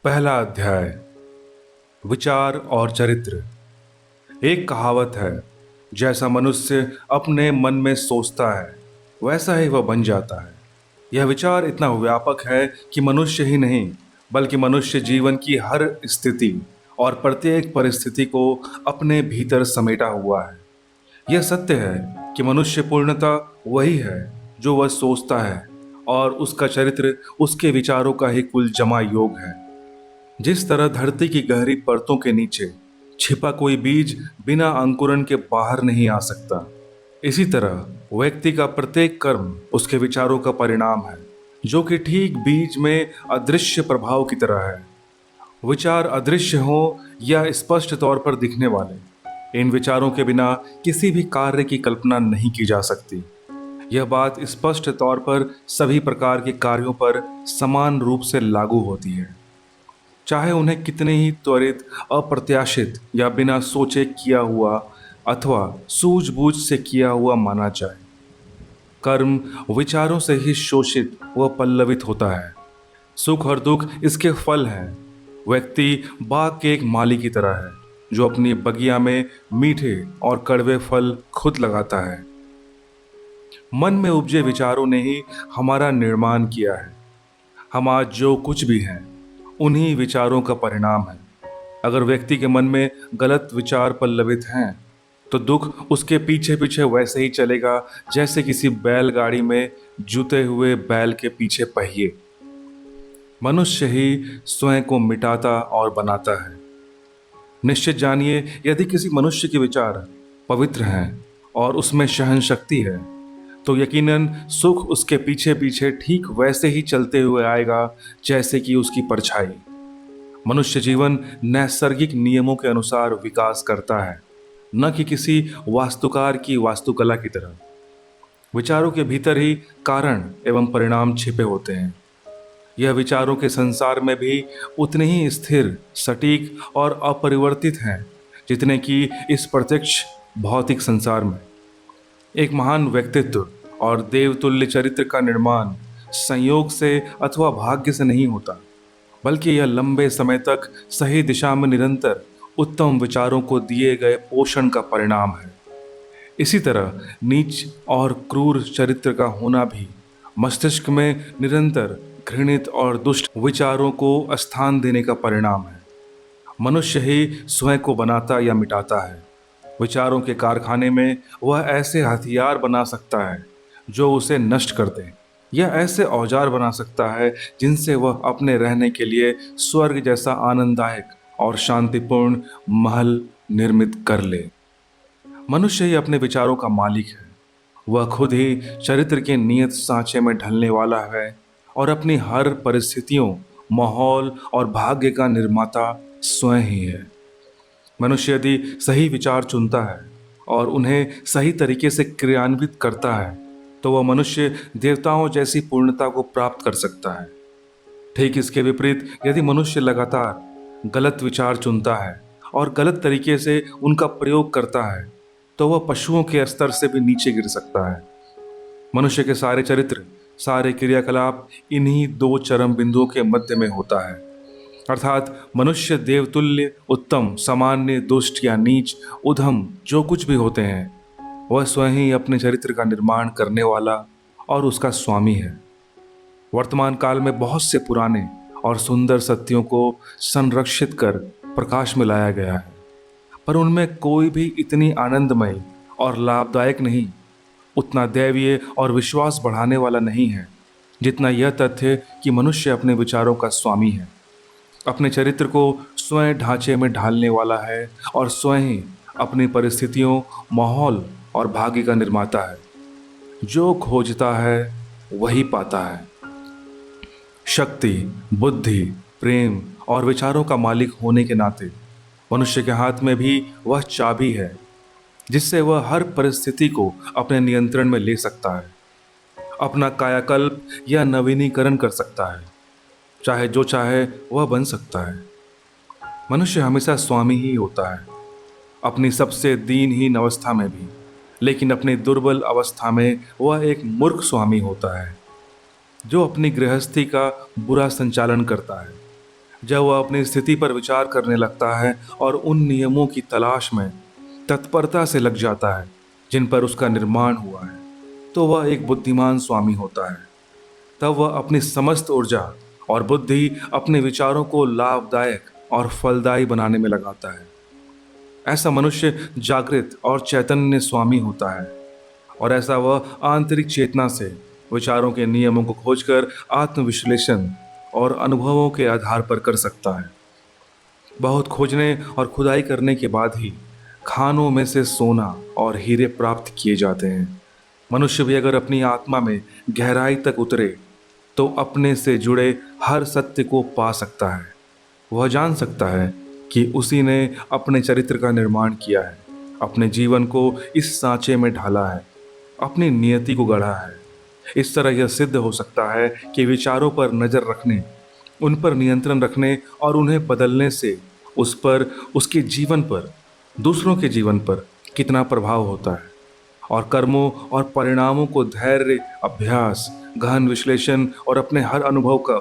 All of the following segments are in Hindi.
पहला अध्याय। विचार और चरित्र। एक कहावत है, जैसा मनुष्य अपने मन में सोचता है वैसा ही वह बन जाता है। यह विचार इतना व्यापक है कि मनुष्य ही नहीं बल्कि मनुष्य जीवन की हर स्थिति और प्रत्येक परिस्थिति को अपने भीतर समेटा हुआ है। यह सत्य है कि मनुष्य पूर्णतः वही है जो वह सोचता है, और उसका चरित्र उसके विचारों का ही कुल जमा योग है। जिस तरह धरती की गहरी परतों के नीचे छिपा कोई बीज बिना अंकुरन के बाहर नहीं आ सकता, इसी तरह व्यक्ति का प्रत्येक कर्म उसके विचारों का परिणाम है, जो कि ठीक बीज में अदृश्य प्रभाव की तरह है। विचार अदृश्य हो या स्पष्ट तौर पर दिखने वाले, इन विचारों के बिना किसी भी कार्य की कल्पना नहीं की जा सकती। यह बात स्पष्ट तौर पर सभी प्रकार के कार्यों पर समान रूप से लागू होती है, चाहे उन्हें कितने ही त्वरित, अप्रत्याशित या बिना सोचे किया हुआ अथवा सूझबूझ से किया हुआ माना जाए। कर्म विचारों से ही शोषित व पल्लवित होता है। सुख और दुख इसके फल हैं। व्यक्ति बाग के एक माली की तरह है, जो अपनी बगिया में मीठे और कड़वे फल खुद लगाता है। मन में उपजे विचारों ने ही हमारा निर्माण किया है। हम आज जो कुछ भी हैं उन्हीं विचारों का परिणाम है। अगर व्यक्ति के मन में गलत विचार पल्लवित हैं तो दुख उसके पीछे पीछे वैसे ही चलेगा जैसे किसी बैलगाड़ी में जुते हुए बैल के पीछे पहिए। मनुष्य ही स्वयं को मिटाता और बनाता है। निश्चित जानिए, यदि किसी मनुष्य के विचार पवित्र हैं और उसमें सहन शक्ति है तो यकीनन सुख उसके पीछे पीछे ठीक वैसे ही चलते हुए आएगा जैसे कि उसकी परछाई। मनुष्य जीवन नैसर्गिक नियमों के अनुसार विकास करता है, न कि किसी वास्तुकार की वास्तुकला की तरह। विचारों के भीतर ही कारण एवं परिणाम छिपे होते हैं। यह विचारों के संसार में भी उतने ही स्थिर, सटीक और अपरिवर्तित हैं जितने कि इस प्रत्यक्ष भौतिक संसार में। एक महान व्यक्तित्व और देवतुल्य चरित्र का निर्माण संयोग से अथवा भाग्य से नहीं होता, बल्कि यह लंबे समय तक सही दिशा में निरंतर उत्तम विचारों को दिए गए पोषण का परिणाम है। इसी तरह नीच और क्रूर चरित्र का होना भी मस्तिष्क में निरंतर घृणित और दुष्ट विचारों को स्थान देने का परिणाम है। मनुष्य ही स्वयं को बनाता या मिटाता है। विचारों के कारखाने में वह ऐसे हथियार बना सकता है जो उसे नष्ट कर दे, या ऐसे औजार बना सकता है जिनसे वह अपने रहने के लिए स्वर्ग जैसा आनंददायक और शांतिपूर्ण महल निर्मित कर ले। मनुष्य ही अपने विचारों का मालिक है। वह खुद ही चरित्र के नियत सांचे में ढलने वाला है और अपनी हर परिस्थितियों, माहौल और भाग्य का निर्माता स्वयं ही है। मनुष्य यदि सही विचार चुनता है और उन्हें सही तरीके से क्रियान्वित करता है तो वह मनुष्य देवताओं जैसी पूर्णता को प्राप्त कर सकता है। ठीक इसके विपरीत यदि मनुष्य लगातार गलत विचार चुनता है और गलत तरीके से उनका प्रयोग करता है तो वह पशुओं के स्तर से भी नीचे गिर सकता है। मनुष्य के सारे चरित्र, सारे क्रियाकलाप इन्हीं दो चरम बिंदुओं के मध्य में होता है, अर्थात मनुष्य देवतुल्य, उत्तम, सामान्य, दुष्ट या नीच, उधम जो कुछ भी होते हैं वह स्वयं ही अपने चरित्र का निर्माण करने वाला और उसका स्वामी है। वर्तमान काल में बहुत से पुराने और सुंदर सत्यों को संरक्षित कर प्रकाश में लाया गया है, पर उनमें कोई भी इतनी आनंदमय और लाभदायक नहीं, उतना दैवीय और विश्वास बढ़ाने वाला नहीं है जितना यह तथ्य कि मनुष्य अपने विचारों का स्वामी है, अपने चरित्र को स्वयं ढांचे में ढालने वाला है और स्वयं ही अपनी परिस्थितियों, माहौल और भाग्य का निर्माता है। जो खोजता है वही पाता है। शक्ति, बुद्धि, प्रेम और विचारों का मालिक होने के नाते मनुष्य के हाथ में भी वह चाबी है जिससे वह हर परिस्थिति को अपने नियंत्रण में ले सकता है, अपना कायाकल्प या नवीनीकरण कर सकता है, चाहे जो चाहे वह बन सकता है। मनुष्य हमेशा स्वामी ही होता है, अपनी सबसे दीनहीन अवस्था में भी, लेकिन अपनी दुर्बल अवस्था में वह एक मूर्ख स्वामी होता है जो अपनी गृहस्थी का बुरा संचालन करता है। जब वह अपनी स्थिति पर विचार करने लगता है और उन नियमों की तलाश में तत्परता से लग जाता है जिन पर उसका निर्माण हुआ है, तो वह एक बुद्धिमान स्वामी होता है। तब वह अपनी समस्त ऊर्जा और बुद्धि अपने विचारों को लाभदायक और फलदायी बनाने में लगाता है। ऐसा मनुष्य जागृत और चैतन्य स्वामी होता है, और ऐसा वह आंतरिक चेतना से विचारों के नियमों को खोजकर आत्मविश्लेषण और अनुभवों के आधार पर कर सकता है। बहुत खोजने और खुदाई करने के बाद ही खानों में से सोना और हीरे प्राप्त किए जाते हैं। मनुष्य भी अगर अपनी आत्मा में गहराई तक उतरे तो अपने से जुड़े हर सत्य को पा सकता है। वह जान सकता है कि उसी ने अपने चरित्र का निर्माण किया है, अपने जीवन को इस सांचे में ढाला है, अपनी नियति को गढ़ा है। इस तरह यह सिद्ध हो सकता है कि विचारों पर नज़र रखने, उन पर नियंत्रण रखने और उन्हें बदलने से उस पर, उसके जीवन पर, दूसरों के जीवन पर कितना प्रभाव होता है। और कर्मों और परिणामों को धैर्य, अभ्यास, गहन विश्लेषण और अपने हर अनुभव का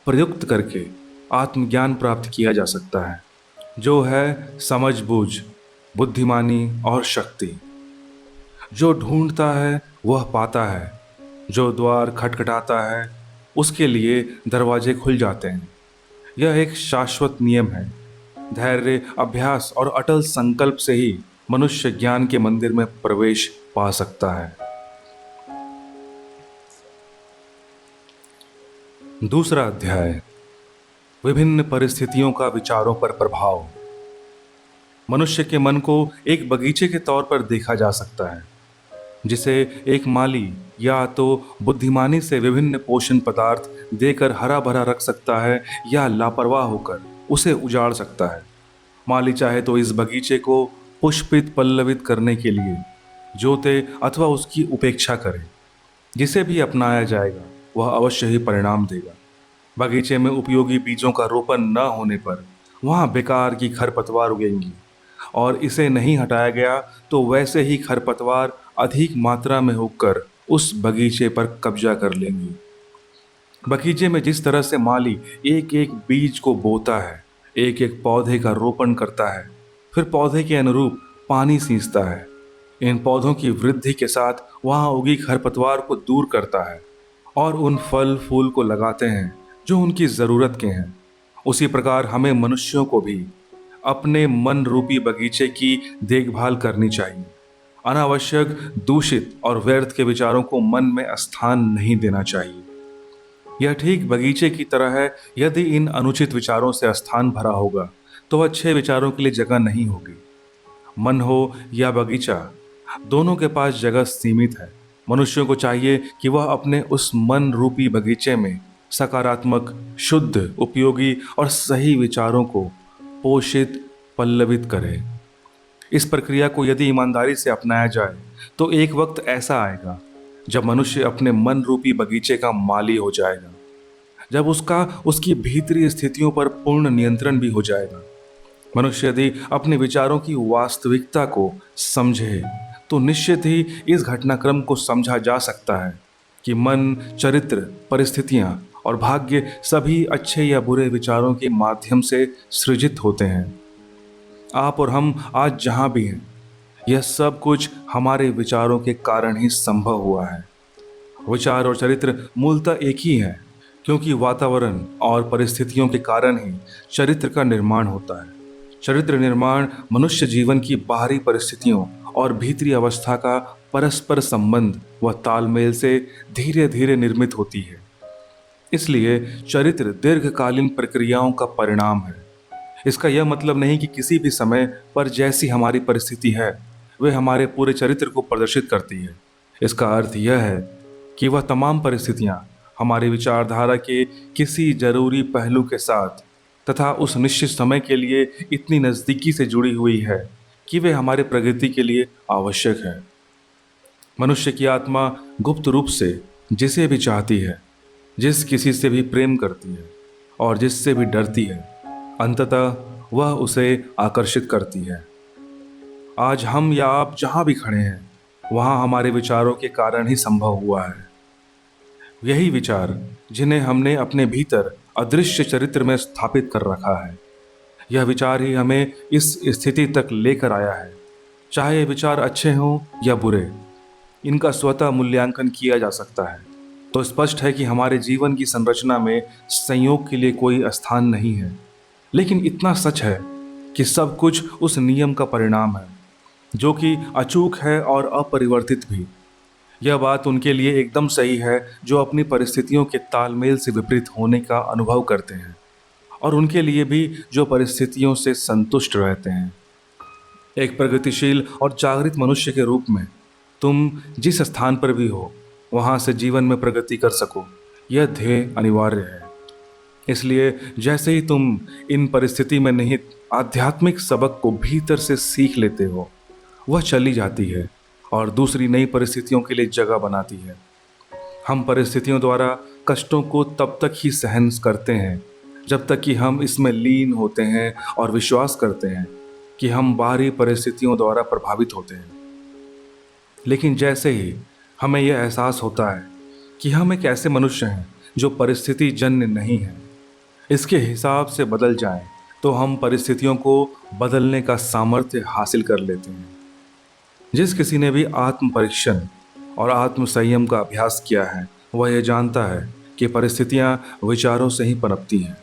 प्रयुक्त करके आत्मज्ञान प्राप्त किया जा सकता है, जो है समझबूझ, बुद्धिमानी और शक्ति। जो ढूंढता है वह पाता है, जो द्वार खटखटाता है उसके लिए दरवाजे खुल जाते हैं। यह एक शाश्वत नियम है। धैर्य, अभ्यास और अटल संकल्प से ही मनुष्य ज्ञान के मंदिर में प्रवेश पा सकता है। दूसरा अध्याय, विभिन्न परिस्थितियों का विचारों पर प्रभाव। मनुष्य के मन को एक बगीचे के तौर पर देखा जा सकता है, जिसे एक माली या तो बुद्धिमानी से विभिन्न पोषण पदार्थ देकर हरा भरा रख सकता है या लापरवाह होकर उसे उजाड़ सकता है। माली चाहे तो इस बगीचे को पुष्पित पल्लवित करने के लिए जोते अथवा उसकी उपेक्षा करे। जिसे भी अपनाया जाएगा वह अवश्य ही परिणाम देगा। बगीचे में उपयोगी बीजों का रोपण न होने पर वहाँ बेकार की खरपतवार उगेंगी, और इसे नहीं हटाया गया तो वैसे ही खरपतवार अधिक मात्रा में होकर उस बगीचे पर कब्जा कर लेंगी। बगीचे में जिस तरह से माली एक एक बीज को बोता है, एक एक पौधे का रोपण करता है, फिर पौधे के अनुरूप पानी सींचता है, इन पौधों की वृद्धि के साथ वहाँ उगी खरपतवार को दूर करता है और उन फल फूल को लगाते हैं जो उनकी ज़रूरत के हैं, उसी प्रकार हमें मनुष्यों को भी अपने मन रूपी बगीचे की देखभाल करनी चाहिए। अनावश्यक, दूषित और व्यर्थ के विचारों को मन में स्थान नहीं देना चाहिए। यह ठीक बगीचे की तरह है। यदि इन अनुचित विचारों से स्थान भरा होगा तो अच्छे विचारों के लिए जगह नहीं होगी। मन हो या बगीचा, दोनों के पास जगह सीमित है। मनुष्यों को चाहिए कि वह अपने उस मन रूपी बगीचे में सकारात्मक, शुद्ध, उपयोगी और सही विचारों को पोषित, पल्लवित करे। इस प्रक्रिया को यदि ईमानदारी से अपनाया जाए तो एक वक्त ऐसा आएगा जब मनुष्य अपने मन रूपी बगीचे का माली हो जाएगा, जब उसका उसकी भीतरी स्थितियों पर पूर्ण नियंत्रण भी हो जाएगा। मनुष्य यदि अपने विचारों की वास्तविकता को समझे तो निश्चित ही इस घटनाक्रम को समझा जा सकता है कि मन, चरित्र, परिस्थितियां और भाग्य सभी अच्छे या बुरे विचारों के माध्यम से सृजित होते हैं। आप और हम आज जहाँ भी हैं, यह सब कुछ हमारे विचारों के कारण ही संभव हुआ है। विचार और चरित्र मूलतः एक ही है, क्योंकि वातावरण और परिस्थितियों के कारण ही चरित्र का निर्माण होता है। चरित्र निर्माण मनुष्य जीवन की बाहरी परिस्थितियों और भीतरी अवस्था का परस्पर संबंध व तालमेल से धीरे धीरे निर्मित होती है। इसलिए चरित्र दीर्घकालीन प्रक्रियाओं का परिणाम है। इसका यह मतलब नहीं कि किसी भी समय पर जैसी हमारी परिस्थिति है वे हमारे पूरे चरित्र को प्रदर्शित करती है। इसका अर्थ यह है कि वह तमाम परिस्थितियां हमारी विचारधारा के किसी जरूरी पहलू के साथ तथा उस निश्चित समय के लिए इतनी नज़दीकी से जुड़ी हुई है कि वे हमारे प्रगति के लिए आवश्यक है। मनुष्य की आत्मा गुप्त रूप से जिसे भी चाहती है, जिस किसी से भी प्रेम करती है और जिससे भी डरती है, अंततः वह उसे आकर्षित करती है। आज हम या आप जहाँ भी खड़े हैं वहाँ हमारे विचारों के कारण ही संभव हुआ है। यही विचार जिन्हें हमने अपने भीतर अदृश्य चरित्र में स्थापित कर रखा है। यह विचार ही हमें इस स्थिति तक लेकर आया है। चाहे ये विचार अच्छे हों या बुरे, इनका स्वतः मूल्यांकन किया जा सकता है। तो स्पष्ट है कि हमारे जीवन की संरचना में संयोग के लिए कोई स्थान नहीं है। लेकिन इतना सच है कि सब कुछ उस नियम का परिणाम है जो कि अचूक है और अपरिवर्तित भी। यह बात उनके लिए एकदम सही है जो अपनी परिस्थितियों के तालमेल से विपरीत होने का अनुभव करते हैं, और उनके लिए भी जो परिस्थितियों से संतुष्ट रहते हैं। एक प्रगतिशील और जागृत मनुष्य के रूप में तुम जिस स्थान पर भी हो, वहां से जीवन में प्रगति कर सको, यह ध्येय अनिवार्य है। इसलिए जैसे ही तुम इन परिस्थिति में निहित आध्यात्मिक सबक को भीतर से सीख लेते हो, वह चली जाती है और दूसरी नई परिस्थितियों के लिए जगह बनाती है। हम परिस्थितियों द्वारा कष्टों को तब तक ही सहन करते हैं जब तक कि हम इसमें लीन होते हैं और विश्वास करते हैं कि हम बाहरी परिस्थितियों द्वारा प्रभावित होते हैं। लेकिन जैसे ही हमें यह एहसास होता है कि हम एक ऐसे मनुष्य हैं जो परिस्थिति जन्य नहीं है, इसके हिसाब से बदल जाएं, तो हम परिस्थितियों को बदलने का सामर्थ्य हासिल कर लेते हैं। जिस किसी ने भी आत्म परीक्षण और आत्म संयम का अभ्यास किया है, वह यह जानता है कि परिस्थितियां विचारों से ही पनपती हैं,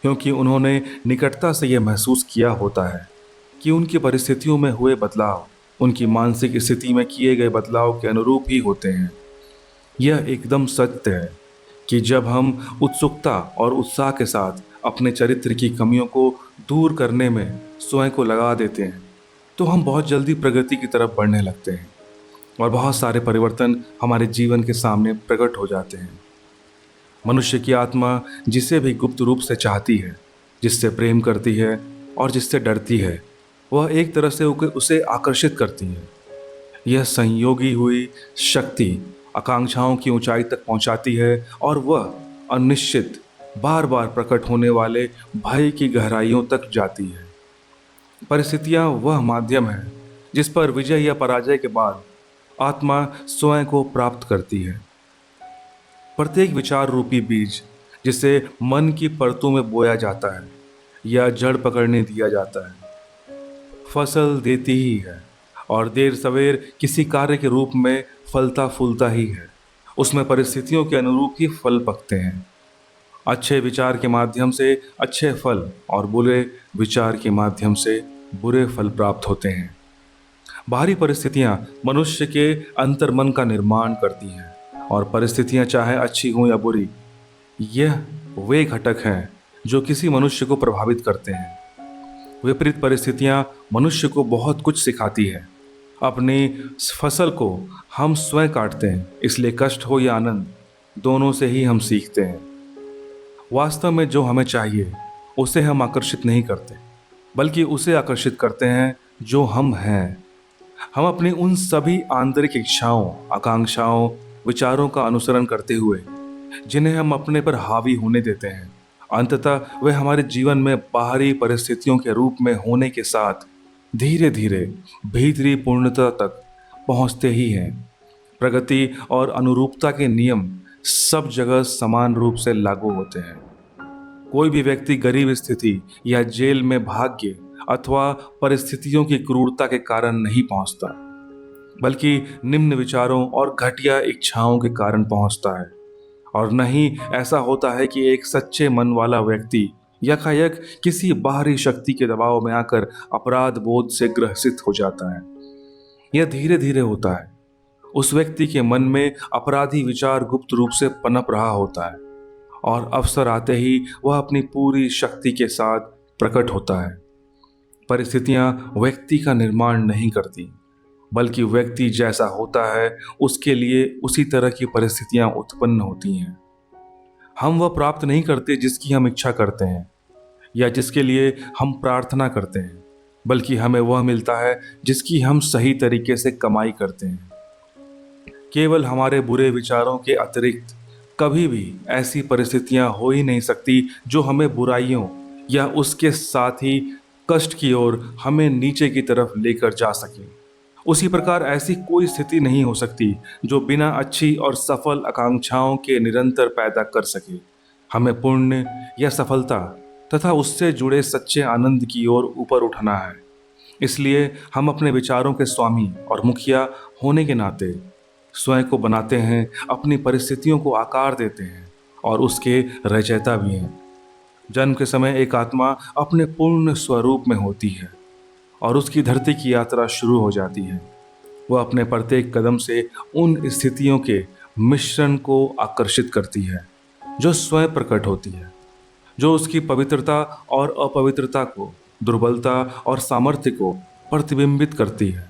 क्योंकि उन्होंने निकटता से यह महसूस किया होता है कि उनकी परिस्थितियों में हुए बदलाव उनकी मानसिक स्थिति में किए गए बदलाव के अनुरूप ही होते हैं। यह एकदम सत्य है कि जब हम उत्सुकता और उत्साह के साथ अपने चरित्र की कमियों को दूर करने में स्वयं को लगा देते हैं, तो हम बहुत जल्दी प्रगति की तरफ बढ़ने लगते हैं और बहुत सारे परिवर्तन हमारे जीवन के सामने प्रकट हो जाते हैं। मनुष्य की आत्मा जिसे भी गुप्त रूप से चाहती है, जिससे प्रेम करती है और जिससे डरती है, वह एक तरह से उसे आकर्षित करती है। यह संयोगी हुई शक्ति आकांक्षाओं की ऊंचाई तक पहुंचाती है और वह अनिश्चित बार बार प्रकट होने वाले भय की गहराइयों तक जाती है। परिस्थितियां वह माध्यम है जिस पर विजय या पराजय के बाद आत्मा स्वयं को प्राप्त करती है। प्रत्येक विचार रूपी बीज जिसे मन की परतों में बोया जाता है या जड़ पकड़ने दिया जाता है, फसल देती ही है और देर सवेर किसी कार्य के रूप में फलता फूलता ही है। उसमें परिस्थितियों के अनुरूप ही फल पकते हैं। अच्छे विचार के माध्यम से अच्छे फल और बुरे विचार के माध्यम से बुरे फल प्राप्त होते हैं। बाहरी परिस्थितियां मनुष्य के अंतर्मन का निर्माण करती हैं, और परिस्थितियां चाहे अच्छी हों या बुरी, यह वे घटक हैं जो किसी मनुष्य को प्रभावित करते हैं। विपरीत परिस्थितियां मनुष्य को बहुत कुछ सिखाती है। अपनी फसल को हम स्वयं काटते हैं, इसलिए कष्ट हो या आनंद, दोनों से ही हम सीखते हैं। वास्तव में जो हमें चाहिए उसे हम आकर्षित नहीं करते, बल्कि उसे आकर्षित करते हैं जो हम हैं। हम अपनी उन सभी आंतरिक इच्छाओं, आकांक्षाओं, विचारों का अनुसरण करते हुए जिन्हें हम अपने पर हावी होने देते हैं, अंततः वे हमारे जीवन में बाहरी परिस्थितियों के रूप में होने के साथ धीरे धीरे भीतरी पूर्णता तक पहुंचते ही हैं। प्रगति और अनुरूपता के नियम सब जगह समान रूप से लागू होते हैं। कोई भी व्यक्ति गरीब स्थिति या जेल में भाग्य अथवा परिस्थितियों की क्रूरता के कारण नहीं पहुंचता, बल्कि निम्न विचारों और घटिया इच्छाओं के कारण पहुंचता है। और नहीं ऐसा होता है कि एक सच्चे मन वाला व्यक्ति यकायक किसी बाहरी शक्ति के दबाव में आकर अपराध बोध से ग्रसित हो जाता है। यह धीरे धीरे होता है। उस व्यक्ति के मन में अपराधी विचार गुप्त रूप से पनप रहा होता है और अवसर आते ही वह अपनी पूरी शक्ति के साथ प्रकट होता है। परिस्थितियां व्यक्ति का निर्माण नहीं करती, बल्कि व्यक्ति जैसा होता है उसके लिए उसी तरह की परिस्थितियां उत्पन्न होती हैं। हम वह प्राप्त नहीं करते जिसकी हम इच्छा करते हैं या जिसके लिए हम प्रार्थना करते हैं, बल्कि हमें वह मिलता है जिसकी हम सही तरीके से कमाई करते हैं। केवल हमारे बुरे विचारों के अतिरिक्त कभी भी ऐसी परिस्थितियां हो ही नहीं सकती जो हमें बुराइयों या उसके साथ ही कष्ट की ओर हमें नीचे की तरफ लेकर जा सके। उसी प्रकार ऐसी कोई स्थिति नहीं हो सकती जो बिना अच्छी और सफल आकांक्षाओं के निरंतर पैदा कर सके, हमें पुण्य या सफलता तथा उससे जुड़े सच्चे आनंद की ओर ऊपर उठना है। इसलिए हम अपने विचारों के स्वामी और मुखिया होने के नाते स्वयं को बनाते हैं, अपनी परिस्थितियों को आकार देते हैं और उसके रचयिता भी हैं। जन्म के समय एक आत्मा अपने पूर्ण स्वरूप में होती है और उसकी धरती की यात्रा शुरू हो जाती है। वह अपने प्रत्येक कदम से उन स्थितियों के मिश्रण को आकर्षित करती है जो स्वयं प्रकट होती है, जो उसकी पवित्रता और अपवित्रता को, दुर्बलता और सामर्थ्य को प्रतिबिंबित करती है।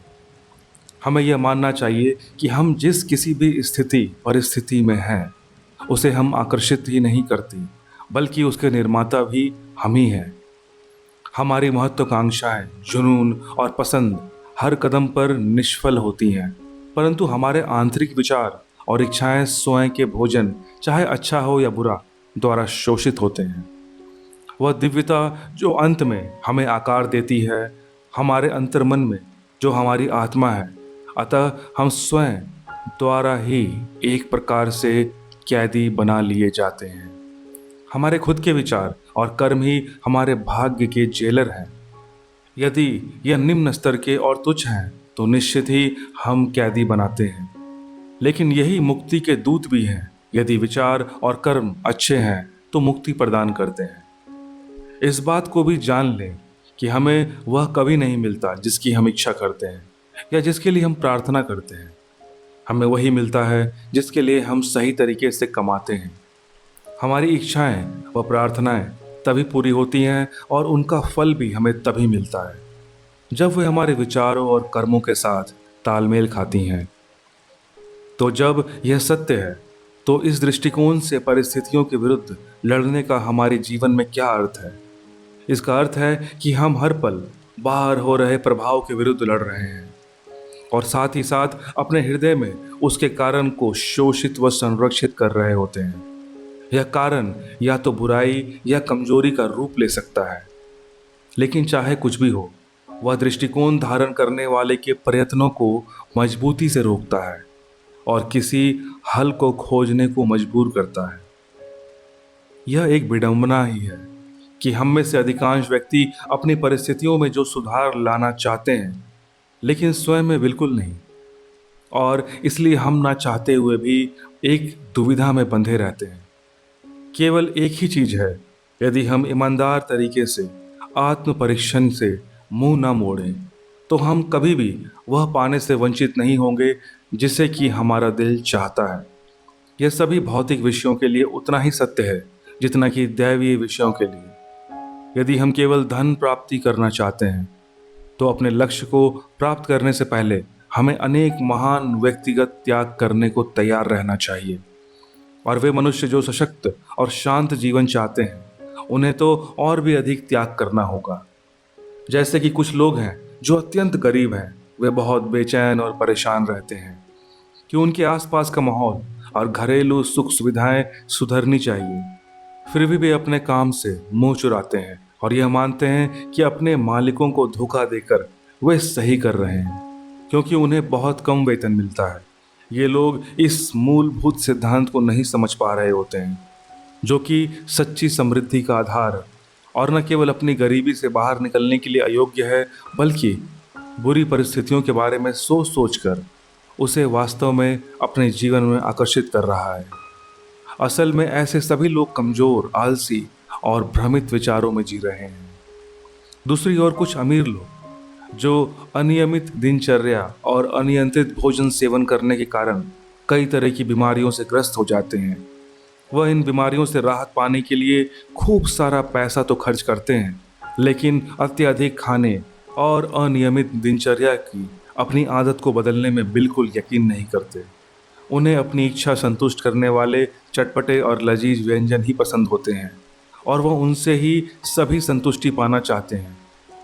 हमें यह मानना चाहिए कि हम जिस किसी भी स्थिति परिस्थिति में हैं, उसे हम आकर्षित ही नहीं करती, बल्कि उसके निर्माता भी हम ही हैं। हमारी महत्वाकांक्षाएं, जुनून और पसंद हर कदम पर निष्फल होती हैं, परंतु हमारे आंतरिक विचार और इच्छाएं स्वयं के भोजन, चाहे अच्छा हो या बुरा, द्वारा शोषित होते हैं। वह दिव्यता जो अंत में हमें आकार देती है हमारे अंतर्मन में, जो हमारी आत्मा है। अतः हम स्वयं द्वारा ही एक प्रकार से कैदी बना लिए जाते हैं। हमारे खुद के विचार और कर्म ही हमारे भाग्य के जेलर हैं। यदि यह निम्न स्तर के और तुच्छ हैं तो निश्चित ही हम कैदी बनाते हैं, लेकिन यही मुक्ति के दूत भी हैं। यदि विचार और कर्म अच्छे हैं तो मुक्ति प्रदान करते हैं। इस बात को भी जान लें कि हमें वह कभी नहीं मिलता जिसकी हम इच्छा करते हैं या जिसके लिए हम प्रार्थना करते हैं। हमें वही मिलता है जिसके लिए हम सही तरीके से कमाते हैं। हमारी इच्छाएं व प्रार्थनाएं तभी पूरी होती हैं और उनका फल भी हमें तभी मिलता है जब वे हमारे विचारों और कर्मों के साथ तालमेल खाती हैं। तो जब यह सत्य है तो इस दृष्टिकोण से परिस्थितियों के विरुद्ध लड़ने का हमारे जीवन में क्या अर्थ है? इसका अर्थ है कि हम हर पल बाहर हो रहे प्रभाव के विरुद्ध लड़ रहे हैं और साथ ही साथ अपने हृदय में उसके कारण को शोषित व संरक्षित कर रहे होते हैं। यह कारण या तो बुराई या कमजोरी का रूप ले सकता है, लेकिन चाहे कुछ भी हो, वह दृष्टिकोण धारण करने वाले के प्रयत्नों को मजबूती से रोकता है और किसी हल को खोजने को मजबूर करता है। यह एक विडंबना ही है कि हम में से अधिकांश व्यक्ति अपनी परिस्थितियों में जो सुधार लाना चाहते हैं, लेकिन स्वयं में बिल्कुल नहीं, और इसलिए हम ना चाहते हुए भी एक दुविधा में बंधे रहते हैं। केवल एक ही चीज है, यदि हम ईमानदार तरीके से आत्म परीक्षण से मुंह न मोड़ें तो हम कभी भी वह पाने से वंचित नहीं होंगे जिसे कि हमारा दिल चाहता है। यह सभी भौतिक विषयों के लिए उतना ही सत्य है जितना कि दैवीय विषयों के लिए। यदि हम केवल धन प्राप्ति करना चाहते हैं तो अपने लक्ष्य को प्राप्त करने से पहले हमें अनेक महान व्यक्तिगत त्याग करने को तैयार रहना चाहिए। और वे मनुष्य जो सशक्त और शांत जीवन चाहते हैं, उन्हें तो और भी अधिक त्याग करना होगा। जैसे कि कुछ लोग हैं जो अत्यंत गरीब हैं, वे बहुत बेचैन और परेशान रहते हैं कि उनके आसपास का माहौल और घरेलू सुख सुविधाएं सुधरनी चाहिए। फिर भी वे अपने काम से मुंह चुराते हैं और यह मानते हैं कि अपने मालिकों को धोखा देकर वे सही कर रहे हैं, क्योंकि उन्हें बहुत कम वेतन मिलता है। ये लोग इस मूलभूत सिद्धांत को नहीं समझ पा रहे होते हैं, जो कि सच्ची समृद्धि का आधार है, और न केवल अपनी गरीबी से बाहर निकलने के लिए अयोग्य है, बल्कि बुरी परिस्थितियों के बारे में सोच सोचकर उसे वास्तव में अपने जीवन में आकर्षित कर रहा है। असल में ऐसे सभी लोग कमजोर, आलसी और भ्रमित विचारों में जी रहे हैं। दूसरी ओर कुछ अमीर लोग जो अनियमित दिनचर्या और अनियंत्रित भोजन सेवन करने के कारण कई तरह की बीमारियों से ग्रस्त हो जाते हैं, वह इन बीमारियों से राहत पाने के लिए खूब सारा पैसा तो खर्च करते हैं, लेकिन अत्यधिक खाने और अनियमित दिनचर्या की अपनी आदत को बदलने में बिल्कुल यकीन नहीं करते। उन्हें अपनी इच्छा संतुष्ट करने वाले चटपटे और लजीज व्यंजन ही पसंद होते हैं और वह उनसे ही सभी संतुष्टि पाना चाहते हैं।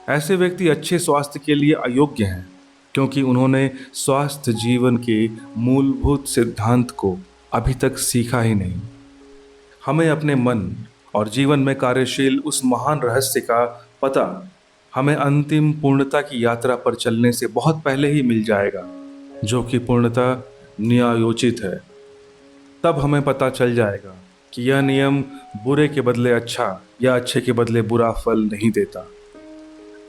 ऐसे व्यक्ति अच्छे स्वास्थ्य के लिए अयोग्य हैं, क्योंकि उन्होंने स्वास्थ्य जीवन के मूलभूत सिद्धांत को अभी तक सीखा ही नहीं। हमें अपने मन और जीवन में कार्यशील उस महान रहस्य का पता हमें अंतिम पूर्णता की यात्रा पर चलने से बहुत पहले ही मिल जाएगा, जो कि पूर्णता न्यायोचित है। तब हमें पता चल जाएगा कि यह नियम बुरे के बदले अच्छा या अच्छे के बदले बुरा फल नहीं देता।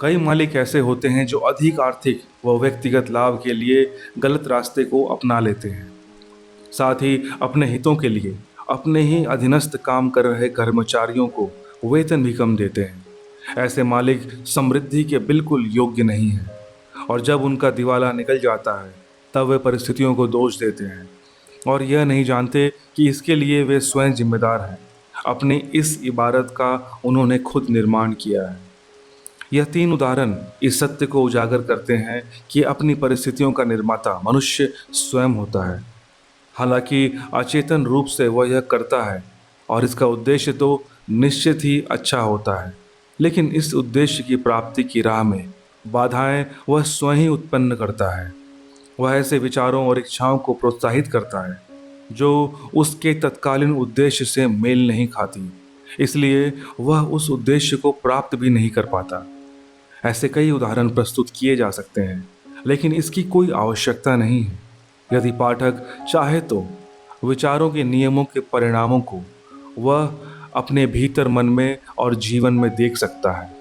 कई मालिक ऐसे होते हैं जो अधिक आर्थिक व व्यक्तिगत लाभ के लिए गलत रास्ते को अपना लेते हैं। साथ ही अपने हितों के लिए अपने ही अधीनस्थ काम कर रहे कर्मचारियों को वेतन भी कम देते हैं। ऐसे मालिक समृद्धि के बिल्कुल योग्य नहीं हैं और जब उनका दिवाला निकल जाता है तब वे परिस्थितियों को दोष देते हैं और यह नहीं जानते कि इसके लिए वे स्वयं जिम्मेदार हैं। अपनी इस इबारत का उन्होंने खुद निर्माण किया है। यह तीन उदाहरण इस सत्य को उजागर करते हैं कि अपनी परिस्थितियों का निर्माता मनुष्य स्वयं होता है। हालांकि अचेतन रूप से वह यह करता है और इसका उद्देश्य तो निश्चित ही अच्छा होता है, लेकिन इस उद्देश्य की प्राप्ति की राह में बाधाएं वह स्वयं ही उत्पन्न करता है। वह ऐसे विचारों और इच्छाओं को प्रोत्साहित करता है जो उसके तत्कालीन उद्देश्य से मेल नहीं खाती, इसलिए वह उस उद्देश्य को प्राप्त भी नहीं कर पाता। ऐसे कई उदाहरण प्रस्तुत किए जा सकते हैं, लेकिन इसकी कोई आवश्यकता नहीं है। यदि पाठक चाहे तो विचारों के नियमों के परिणामों को वह अपने भीतर मन में और जीवन में देख सकता है।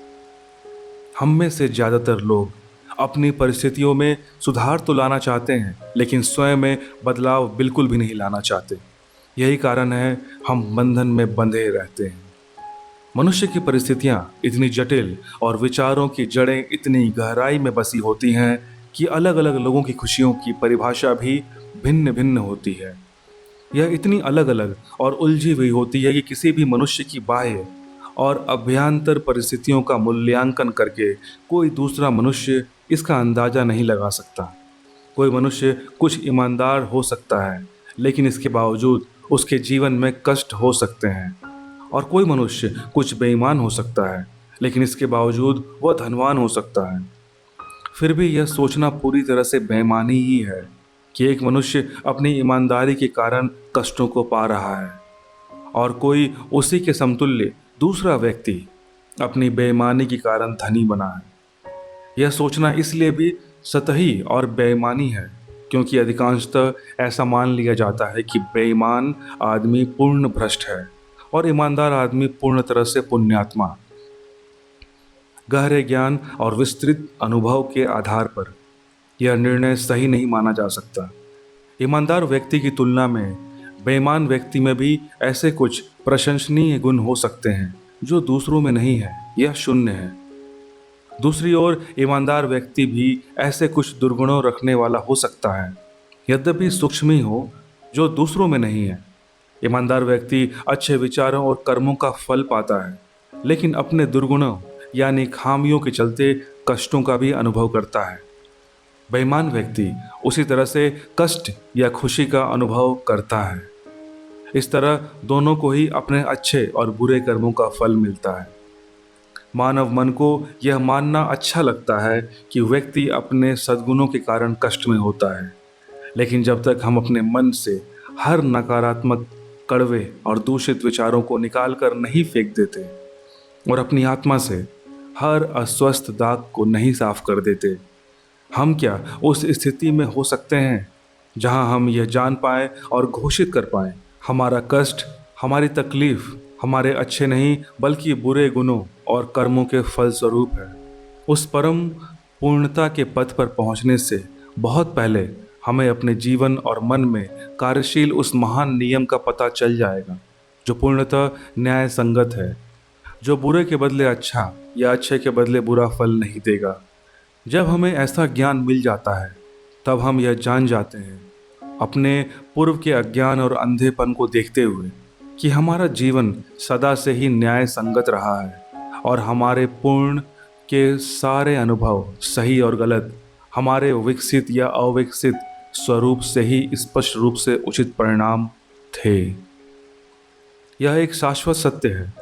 हम में से ज़्यादातर लोग अपनी परिस्थितियों में सुधार तो लाना चाहते हैं, लेकिन स्वयं में बदलाव बिल्कुल भी नहीं लाना चाहते। यही कारण है हम बंधन में बंधे रहते हैं। मनुष्य की परिस्थितियां इतनी जटिल और विचारों की जड़ें इतनी गहराई में बसी होती हैं कि अलग अलग लोगों की खुशियों की परिभाषा भी भिन्न भिन्न होती है। यह इतनी अलग अलग और उलझी हुई होती है कि किसी भी मनुष्य की बाह्य और अभ्यंतर परिस्थितियों का मूल्यांकन करके कोई दूसरा मनुष्य इसका अंदाजा नहीं लगा सकता। कोई मनुष्य कुछ ईमानदार हो सकता है, लेकिन इसके बावजूद उसके जीवन में कष्ट हो सकते हैं, और कोई मनुष्य कुछ बेईमान हो सकता है, लेकिन इसके बावजूद वह धनवान हो सकता है। फिर भी यह सोचना पूरी तरह से बेईमानी ही है कि एक मनुष्य अपनी ईमानदारी के कारण कष्टों को पा रहा है और कोई उसी के समतुल्य दूसरा व्यक्ति अपनी बेईमानी के कारण धनी बना है। यह सोचना इसलिए भी सतही और बेईमानी है क्योंकि अधिकांशतः ऐसा मान लिया जाता है कि बेईमान आदमी पूर्ण भ्रष्ट है और ईमानदार आदमी पूर्ण तरह से पुण्यात्मा। गहरे ज्ञान और विस्तृत अनुभव के आधार पर यह निर्णय सही नहीं माना जा सकता। ईमानदार व्यक्ति की तुलना में बेईमान व्यक्ति में भी ऐसे कुछ प्रशंसनीय गुण हो सकते हैं जो दूसरों में नहीं है, यह शून्य है। दूसरी ओर ईमानदार व्यक्ति भी ऐसे कुछ दुर्गुणों रखने वाला हो सकता है, यद्यपि सूक्ष्म ही हो, जो दूसरों में नहीं है। ईमानदार व्यक्ति अच्छे विचारों और कर्मों का फल पाता है, लेकिन अपने दुर्गुणों यानी खामियों के चलते कष्टों का भी अनुभव करता है। बेईमान व्यक्ति उसी तरह से कष्ट या खुशी का अनुभव करता है। इस तरह दोनों को ही अपने अच्छे और बुरे कर्मों का फल मिलता है। मानव मन को यह मानना अच्छा लगता है कि व्यक्ति अपने सद्गुणों के कारण कष्ट में होता है, लेकिन जब तक हम अपने मन से हर नकारात्मक, कड़वे और दूषित विचारों को निकाल कर नहीं फेंक देते और अपनी आत्मा से हर अस्वस्थ दाग को नहीं साफ कर देते, हम क्या उस स्थिति में हो सकते हैं जहां हम यह जान पाएं और घोषित कर पाएं, हमारा कष्ट, हमारी तकलीफ हमारे अच्छे नहीं बल्कि बुरे गुणों और कर्मों के फलस्वरूप है। उस परम पूर्णता के पथ पर पहुंचने से बहुत पहले हमें अपने जीवन और मन में कार्यशील उस महान नियम का पता चल जाएगा जो पूर्णतः न्याय संगत है, जो बुरे के बदले अच्छा या अच्छे के बदले बुरा फल नहीं देगा। जब हमें ऐसा ज्ञान मिल जाता है तब हम यह जान जाते हैं अपने पूर्व के अज्ञान और अंधेपन को देखते हुए कि हमारा जीवन सदा से ही न्याय संगत रहा है और हमारे पूर्ण के सारे अनुभव सही और गलत हमारे विकसित या अविकसित स्वरूप से ही स्पष्ट रूप से उचित परिणाम थे। यह एक शाश्वत सत्य है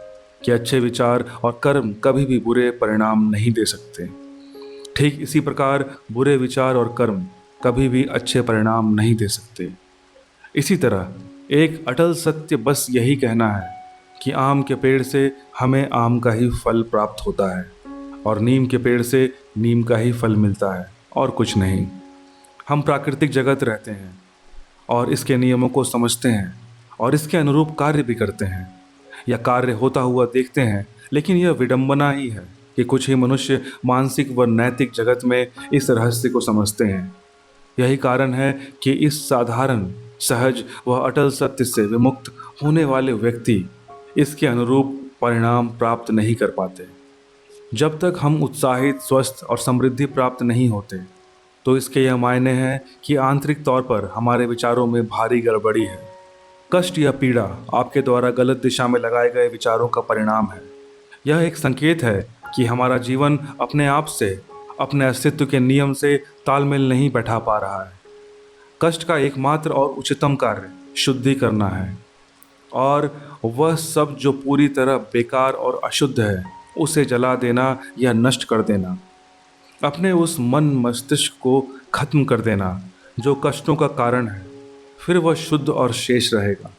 कि अच्छे विचार और कर्म कभी भी बुरे परिणाम नहीं दे सकते। ठीक इसी प्रकार बुरे विचार और कर्म कभी भी अच्छे परिणाम नहीं दे सकते। इसी तरह एक अटल सत्य बस यही कहना है कि आम के पेड़ से हमें आम का ही फल प्राप्त होता है और नीम के पेड़ से नीम का ही फल मिलता है और कुछ नहीं। हम प्राकृतिक जगत रहते हैं और इसके नियमों को समझते हैं और इसके अनुरूप कार्य भी करते हैं या कार्य होता हुआ देखते हैं। लेकिन यह विडंबना ही है कि कुछ ही मनुष्य मानसिक व नैतिक जगत में इस रहस्य को समझते हैं। यही कारण है कि इस साधारण, सहज व अटल सत्य से विमुक्त होने वाले व्यक्ति इसके अनुरूप परिणाम प्राप्त नहीं कर पाते। जब तक हम उत्साहित, स्वस्थ और समृद्धि प्राप्त नहीं होते, तो इसके यह मायने हैं कि आंतरिक तौर पर हमारे विचारों में भारी गड़बड़ी है। कष्ट या पीड़ा आपके द्वारा गलत दिशा में लगाए गए विचारों का परिणाम है। यह एक संकेत है कि हमारा जीवन अपने आप से, अपने अस्तित्व के नियम से तालमेल नहीं बैठा पा रहा है। कष्ट का एकमात्र और उच्चतम कार्य शुद्धि करना है, और वह सब जो पूरी तरह बेकार और अशुद्ध है उसे जला देना या नष्ट कर देना। अपने उस मन मस्तिष्क को खत्म कर देना जो कष्टों का कारण है। फिर वह शुद्ध और शेष रहेगा।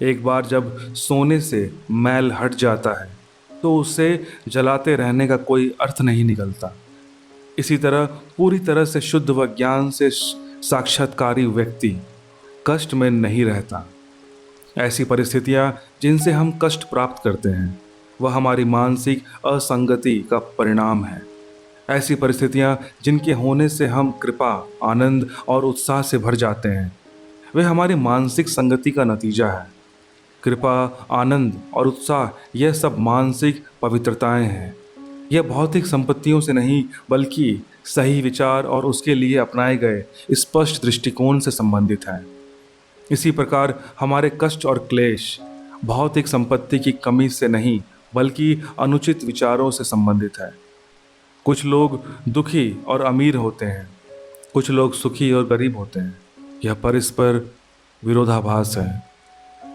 एक बार जब सोने से मैल हट जाता है तो उसे जलाते रहने का कोई अर्थ नहीं निकलता। इसी तरह पूरी तरह से शुद्ध व ज्ञान से साक्षात्कारी व्यक्ति कष्ट में नहीं रहता। ऐसी परिस्थितियां जिनसे हम कष्ट प्राप्त करते हैं वह हमारी मानसिक असंगति का परिणाम है। ऐसी परिस्थितियां जिनके होने से हम कृपा, आनंद और उत्साह से भर जाते हैं वे हमारी मानसिक संगति का नतीजा है। कृपा, आनंद और उत्साह यह सब मानसिक पवित्रताएं हैं। यह भौतिक संपत्तियों से नहीं बल्कि सही विचार और उसके लिए अपनाए गए स्पष्ट दृष्टिकोण से संबंधित है। इसी प्रकार हमारे कष्ट और क्लेश भौतिक संपत्ति की कमी से नहीं बल्कि अनुचित विचारों से संबंधित है। कुछ लोग दुखी और अमीर होते हैं, कुछ लोग सुखी और गरीब होते हैं। यह परस्पर विरोधाभास है।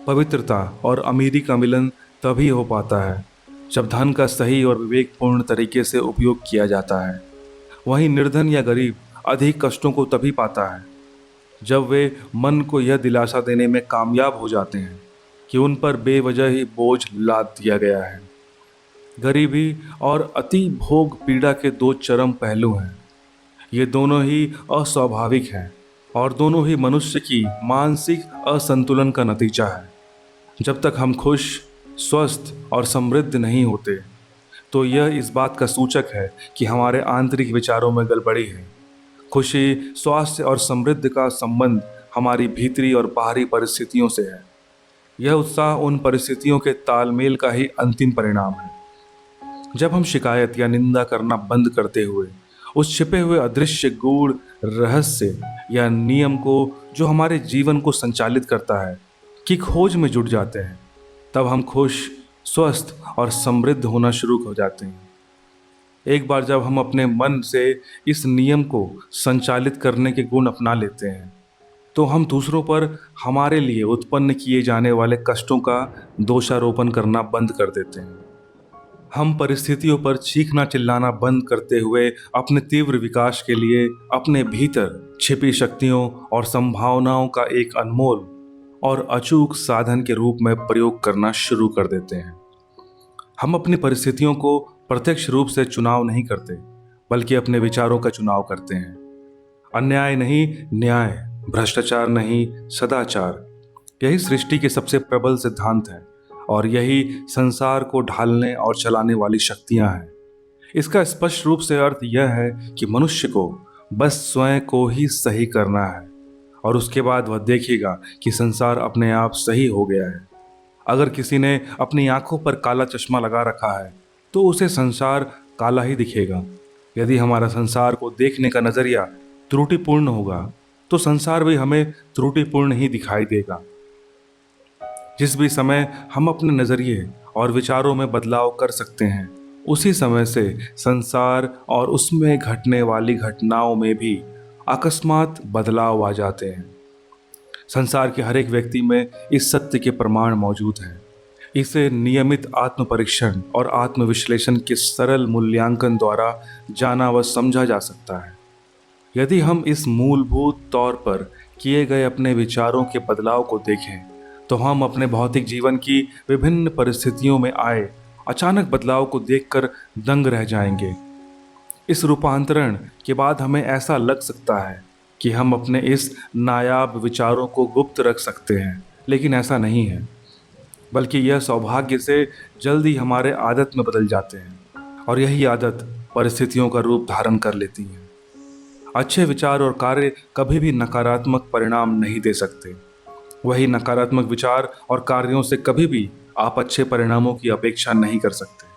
पवित्रता और अमीरी का मिलन तभी हो पाता है जब धन का सही और विवेकपूर्ण तरीके से उपयोग किया जाता है। वहीं निर्धन या गरीब अधिक कष्टों को तभी पाता है जब वे मन को यह दिलासा देने में कामयाब हो जाते हैं कि उन पर बेवजह ही बोझ लाद दिया गया है। गरीबी और अति भोग पीड़ा के दो चरम पहलू हैं। ये दोनों ही अस्वाभाविक हैं और दोनों ही मनुष्य की मानसिक असंतुलन का नतीजा है। जब तक हम खुश, स्वस्थ और समृद्ध नहीं होते, तो यह इस बात का सूचक है कि हमारे आंतरिक विचारों में गड़बड़ी है। खुशी, स्वास्थ्य और समृद्धि का संबंध हमारी भीतरी और बाहरी परिस्थितियों से है। यह उत्साह उन परिस्थितियों के तालमेल का ही अंतिम परिणाम है। जब हम शिकायत या निंदा करना बंद करते हुए उस छिपे हुए अदृश्य गूढ़ रहस्य या नियम को जो हमारे जीवन को संचालित करता है की खोज में जुट जाते हैं, तब हम खुश, स्वस्थ और समृद्ध होना शुरू हो जाते हैं। एक बार जब हम अपने मन से इस नियम को संचालित करने के गुण अपना लेते हैं, तो हम दूसरों पर हमारे लिए उत्पन्न किए जाने वाले कष्टों का दोषारोपण करना बंद कर देते हैं। हम परिस्थितियों पर चीखना चिल्लाना बंद करते हुए अपने तीव्र विकास के लिए अपने भीतर छिपी शक्तियों और संभावनाओं का एक अनमोल और अचूक साधन के रूप में प्रयोग करना शुरू कर देते हैं। हम अपनी परिस्थितियों को प्रत्यक्ष रूप से चुनाव नहीं करते, बल्कि अपने विचारों का चुनाव करते हैं। अन्याय नहीं न्याय, भ्रष्टाचार नहीं सदाचार, यही सृष्टि के सबसे प्रबल सिद्धांत है और यही संसार को ढालने और चलाने वाली शक्तियां हैं। इसका स्पष्ट रूप से अर्थ यह है कि मनुष्य को बस स्वयं को ही सही करना है और उसके बाद वह देखेगा कि संसार अपने आप सही हो गया है। अगर किसी ने अपनी आंखों पर काला चश्मा लगा रखा है तो उसे संसार काला ही दिखेगा। यदि हमारा संसार को देखने का नजरिया त्रुटिपूर्ण होगा तो संसार भी हमें त्रुटिपूर्ण ही दिखाई देगा। जिस भी समय हम अपने नजरिए और विचारों में बदलाव कर सकते हैं, उसी समय से संसार और उसमें घटने वाली घटनाओं में भी अकस्मात बदलाव आ जाते हैं। संसार के हर एक व्यक्ति में इस सत्य के प्रमाण मौजूद हैं। इसे नियमित आत्म परीक्षण और आत्मविश्लेषण के सरल मूल्यांकन द्वारा जाना व समझा जा सकता है। यदि हम इस मूलभूत तौर पर किए गए अपने विचारों के बदलाव को देखें, तो हम अपने भौतिक जीवन की विभिन्न परिस्थितियों में आए अचानक बदलाव को देखकर दंग रह जाएंगे। इस रूपांतरण के बाद हमें ऐसा लग सकता है कि हम अपने इस नायाब विचारों को गुप्त रख सकते हैं, लेकिन ऐसा नहीं है, बल्कि यह सौभाग्य से जल्द ही हमारे आदत में बदल जाते हैं और यही आदत परिस्थितियों का रूप धारण कर लेती है। अच्छे विचार और कार्य कभी भी नकारात्मक परिणाम नहीं दे सकते। वही नकारात्मक विचार और कार्यों से कभी भी आप अच्छे परिणामों की अपेक्षा नहीं कर सकते।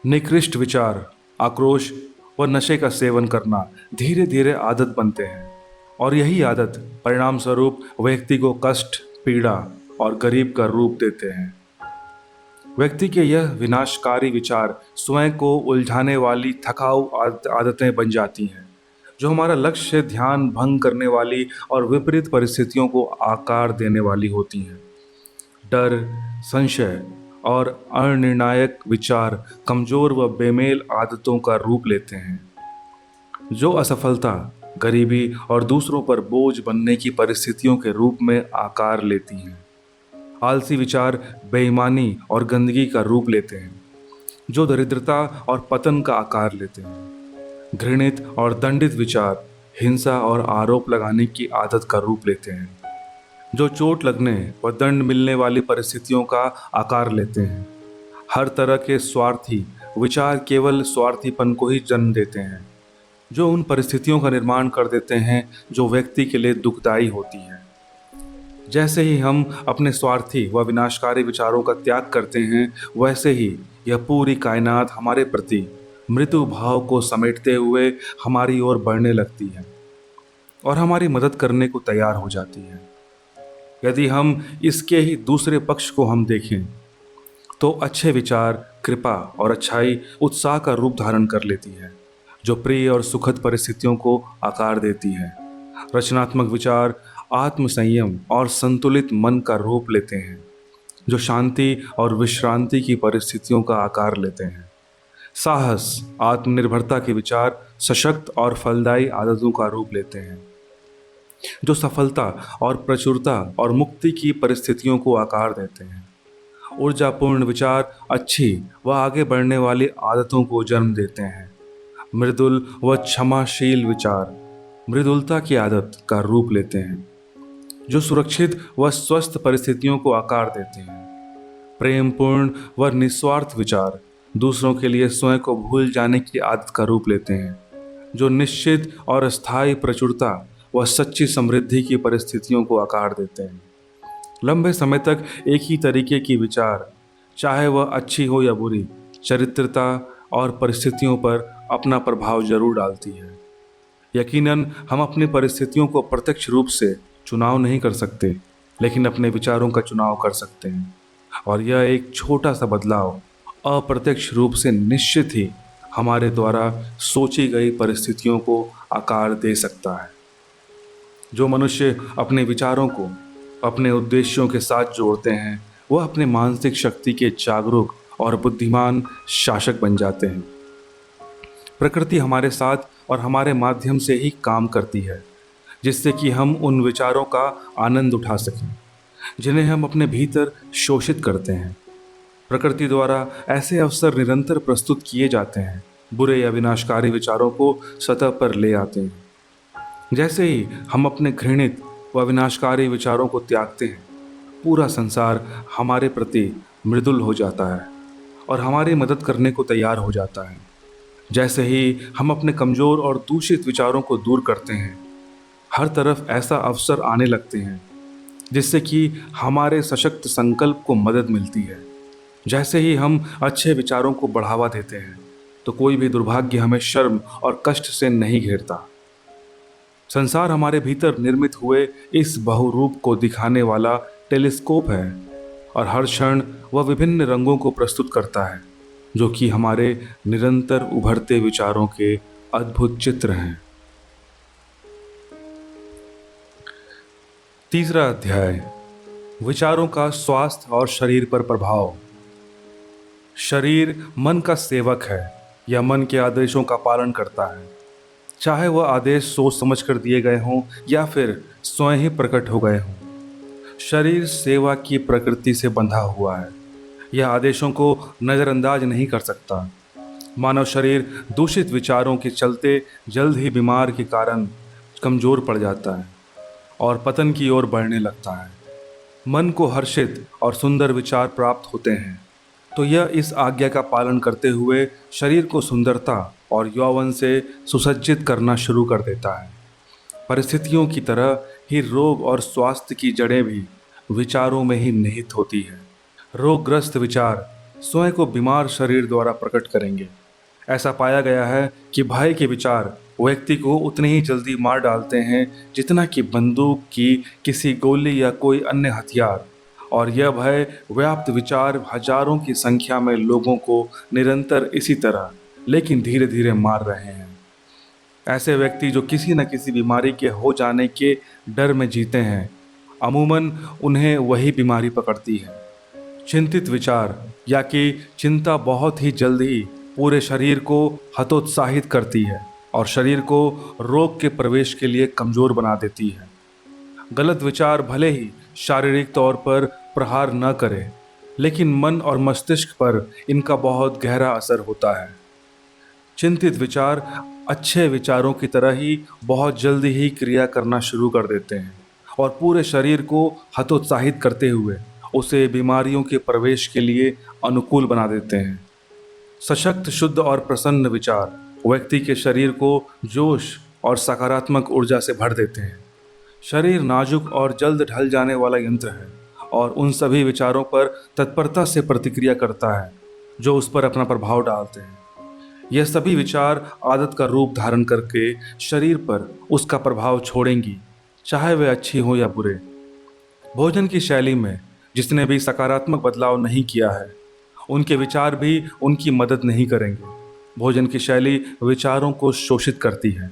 निकृष्ट विचार, आक्रोश व नशे का सेवन करना धीरे धीरे आदत बनते हैं और यही आदत परिणाम स्वरूप व्यक्ति को कष्ट, पीड़ा और गरीब का रूप देते हैं। व्यक्ति के यह विनाशकारी विचार स्वयं को उलझाने वाली थकाऊ आदतें बन जाती हैं, जो हमारा लक्ष्य से ध्यान भंग करने वाली और विपरीत परिस्थितियों को आकार देने वाली होती हैं। डर, संशय और अनिर्णायक विचार कमजोर व बेमेल आदतों का रूप लेते हैं, जो असफलता, गरीबी और दूसरों पर बोझ बनने की परिस्थितियों के रूप में आकार लेती हैं। आलसी विचार बेईमानी और गंदगी का रूप लेते हैं, जो दरिद्रता और पतन का आकार लेते हैं। घृणित और दंडित विचार हिंसा और आरोप लगाने की आदत का रूप लेते हैं, जो चोट लगने व दंड मिलने वाली परिस्थितियों का आकार लेते हैं। हर तरह के स्वार्थी विचार केवल स्वार्थीपन को ही जन्म देते हैं, जो उन परिस्थितियों का निर्माण कर देते हैं जो व्यक्ति के लिए दुखदायी होती हैं। जैसे ही हम अपने स्वार्थी व विनाशकारी विचारों का त्याग करते हैं, वैसे ही यह पूरी कायनात हमारे प्रति मृत्यु भाव को समेटते हुए हमारी ओर बढ़ने लगती है और हमारी मदद करने को तैयार हो जाती है। यदि हम इसके ही दूसरे पक्ष को हम देखें, तो अच्छे विचार कृपा और अच्छाई उत्साह का रूप धारण कर लेती है, जो प्रिय और सुखद परिस्थितियों को आकार देती है। रचनात्मक विचार आत्म संयम और संतुलित मन का रूप लेते हैं, जो शांति और विश्रांति की परिस्थितियों का आकार लेते हैं। साहस, आत्मनिर्भरता के विचार सशक्त और फलदायी आदतों का रूप लेते हैं, जो सफलता और प्रचुरता और मुक्ति की परिस्थितियों को आकार देते हैं। ऊर्जापूर्ण विचार अच्छी व आगे बढ़ने वाली आदतों को जन्म देते हैं। मृदुल व क्षमाशील विचार मृदुलता की आदत का रूप लेते हैं, जो सुरक्षित व स्वस्थ परिस्थितियों को आकार देते हैं। प्रेमपूर्ण व निस्वार्थ विचार दूसरों के लिए स्वयं को भूल जाने की आदत का रूप लेते हैं, जो निश्चित और स्थायी प्रचुरता व सच्ची समृद्धि की परिस्थितियों को आकार देते हैं। लंबे समय तक एक ही तरीके की विचार, चाहे वह अच्छी हो या बुरी, चरित्रता और परिस्थितियों पर अपना प्रभाव जरूर डालती है। यकीनन हम अपनी परिस्थितियों को प्रत्यक्ष रूप से चुनाव नहीं कर सकते, लेकिन अपने विचारों का चुनाव कर सकते हैं, और यह एक छोटा सा बदलाव अप्रत्यक्ष रूप से निश्चित ही हमारे द्वारा सोची गई परिस्थितियों को आकार दे सकता है। जो मनुष्य अपने विचारों को अपने उद्देश्यों के साथ जोड़ते हैं, वह अपने मानसिक शक्ति के जागरूक और बुद्धिमान शासक बन जाते हैं। प्रकृति हमारे साथ और हमारे माध्यम से ही काम करती है, जिससे कि हम उन विचारों का आनंद उठा सकें जिन्हें हम अपने भीतर शोषित करते हैं। प्रकृति द्वारा ऐसे अवसर निरंतर प्रस्तुत किए जाते हैं, बुरे या विनाशकारी विचारों को सतह पर ले आते हैं। जैसे ही हम अपने घृणित व विनाशकारी विचारों को त्यागते हैं, पूरा संसार हमारे प्रति मृदुल हो जाता है और हमारी मदद करने को तैयार हो जाता है। जैसे ही हम अपने कमज़ोर और दूषित विचारों को दूर करते हैं, हर तरफ ऐसा अवसर आने लगते हैं जिससे कि हमारे सशक्त संकल्प को मदद मिलती है। जैसे ही हम अच्छे विचारों को बढ़ावा देते हैं, तो कोई भी दुर्भाग्य हमें शर्म और कष्ट से नहीं घेरता। संसार हमारे भीतर निर्मित हुए इस बहुरूप को दिखाने वाला टेलीस्कोप है और हर क्षण वह विभिन्न रंगों को प्रस्तुत करता है, जो कि हमारे निरंतर उभरते विचारों के अद्भुत चित्र हैं। तीसरा अध्याय, विचारों का स्वास्थ्य और शरीर पर प्रभाव। शरीर मन का सेवक है या मन के आदेशों का पालन करता है, चाहे वह आदेश सोच समझकर दिए गए हों या फिर स्वयं ही प्रकट हो गए हों। शरीर सेवा की प्रकृति से बंधा हुआ है, यह आदेशों को नज़रअंदाज नहीं कर सकता। मानव शरीर दूषित विचारों के चलते जल्द ही बीमार के कारण कमज़ोर पड़ जाता है और पतन की ओर बढ़ने लगता है। मन को हर्षित और सुंदर विचार प्राप्त होते हैं, तो यह इस आज्ञा का पालन करते हुए शरीर को सुंदरता और यौवन से सुसज्जित करना शुरू कर देता है। परिस्थितियों की तरह ही रोग और स्वास्थ्य की जड़ें भी विचारों में ही निहित होती है। रोगग्रस्त विचार स्वयं को बीमार शरीर द्वारा प्रकट करेंगे। ऐसा पाया गया है कि भय के विचार व्यक्ति को उतनी ही जल्दी मार डालते हैं जितना कि बंदूक की किसी गोली या कोई अन्य हथियार। और यह भय व्याप्त विचार हजारों की संख्या में लोगों को निरंतर इसी तरह लेकिन धीरे धीरे मार रहे हैं। ऐसे व्यक्ति जो किसी न किसी बीमारी के हो जाने के डर में जीते हैं, अमूमन उन्हें वही बीमारी पकड़ती है। चिंतित विचार या कि चिंता बहुत ही जल्द ही पूरे शरीर को हतोत्साहित करती है और शरीर को रोग के प्रवेश के लिए कमजोर बना देती है। गलत विचार भले ही शारीरिक तौर पर प्रहार न करे, लेकिन मन और मस्तिष्क पर इनका बहुत गहरा असर होता है। चिंतित विचार अच्छे विचारों की तरह ही बहुत जल्दी ही क्रिया करना शुरू कर देते हैं और पूरे शरीर को हतोत्साहित करते हुए उसे बीमारियों के प्रवेश के लिए अनुकूल बना देते हैं। सशक्त, शुद्ध और प्रसन्न विचार व्यक्ति के शरीर को जोश और सकारात्मक ऊर्जा से भर देते हैं। शरीर नाजुक और जल्द ढल जाने वाला यंत्र है और उन सभी विचारों पर तत्परता से प्रतिक्रिया करता है जो उस पर अपना प्रभाव डालते हैं। यह सभी विचार आदत का रूप धारण करके शरीर पर उसका प्रभाव छोड़ेंगी, चाहे वे अच्छी हो या बुरे। भोजन की शैली में जिसने भी सकारात्मक बदलाव नहीं किया है, उनके विचार भी उनकी मदद नहीं करेंगे। भोजन की शैली विचारों को शोषित करती है।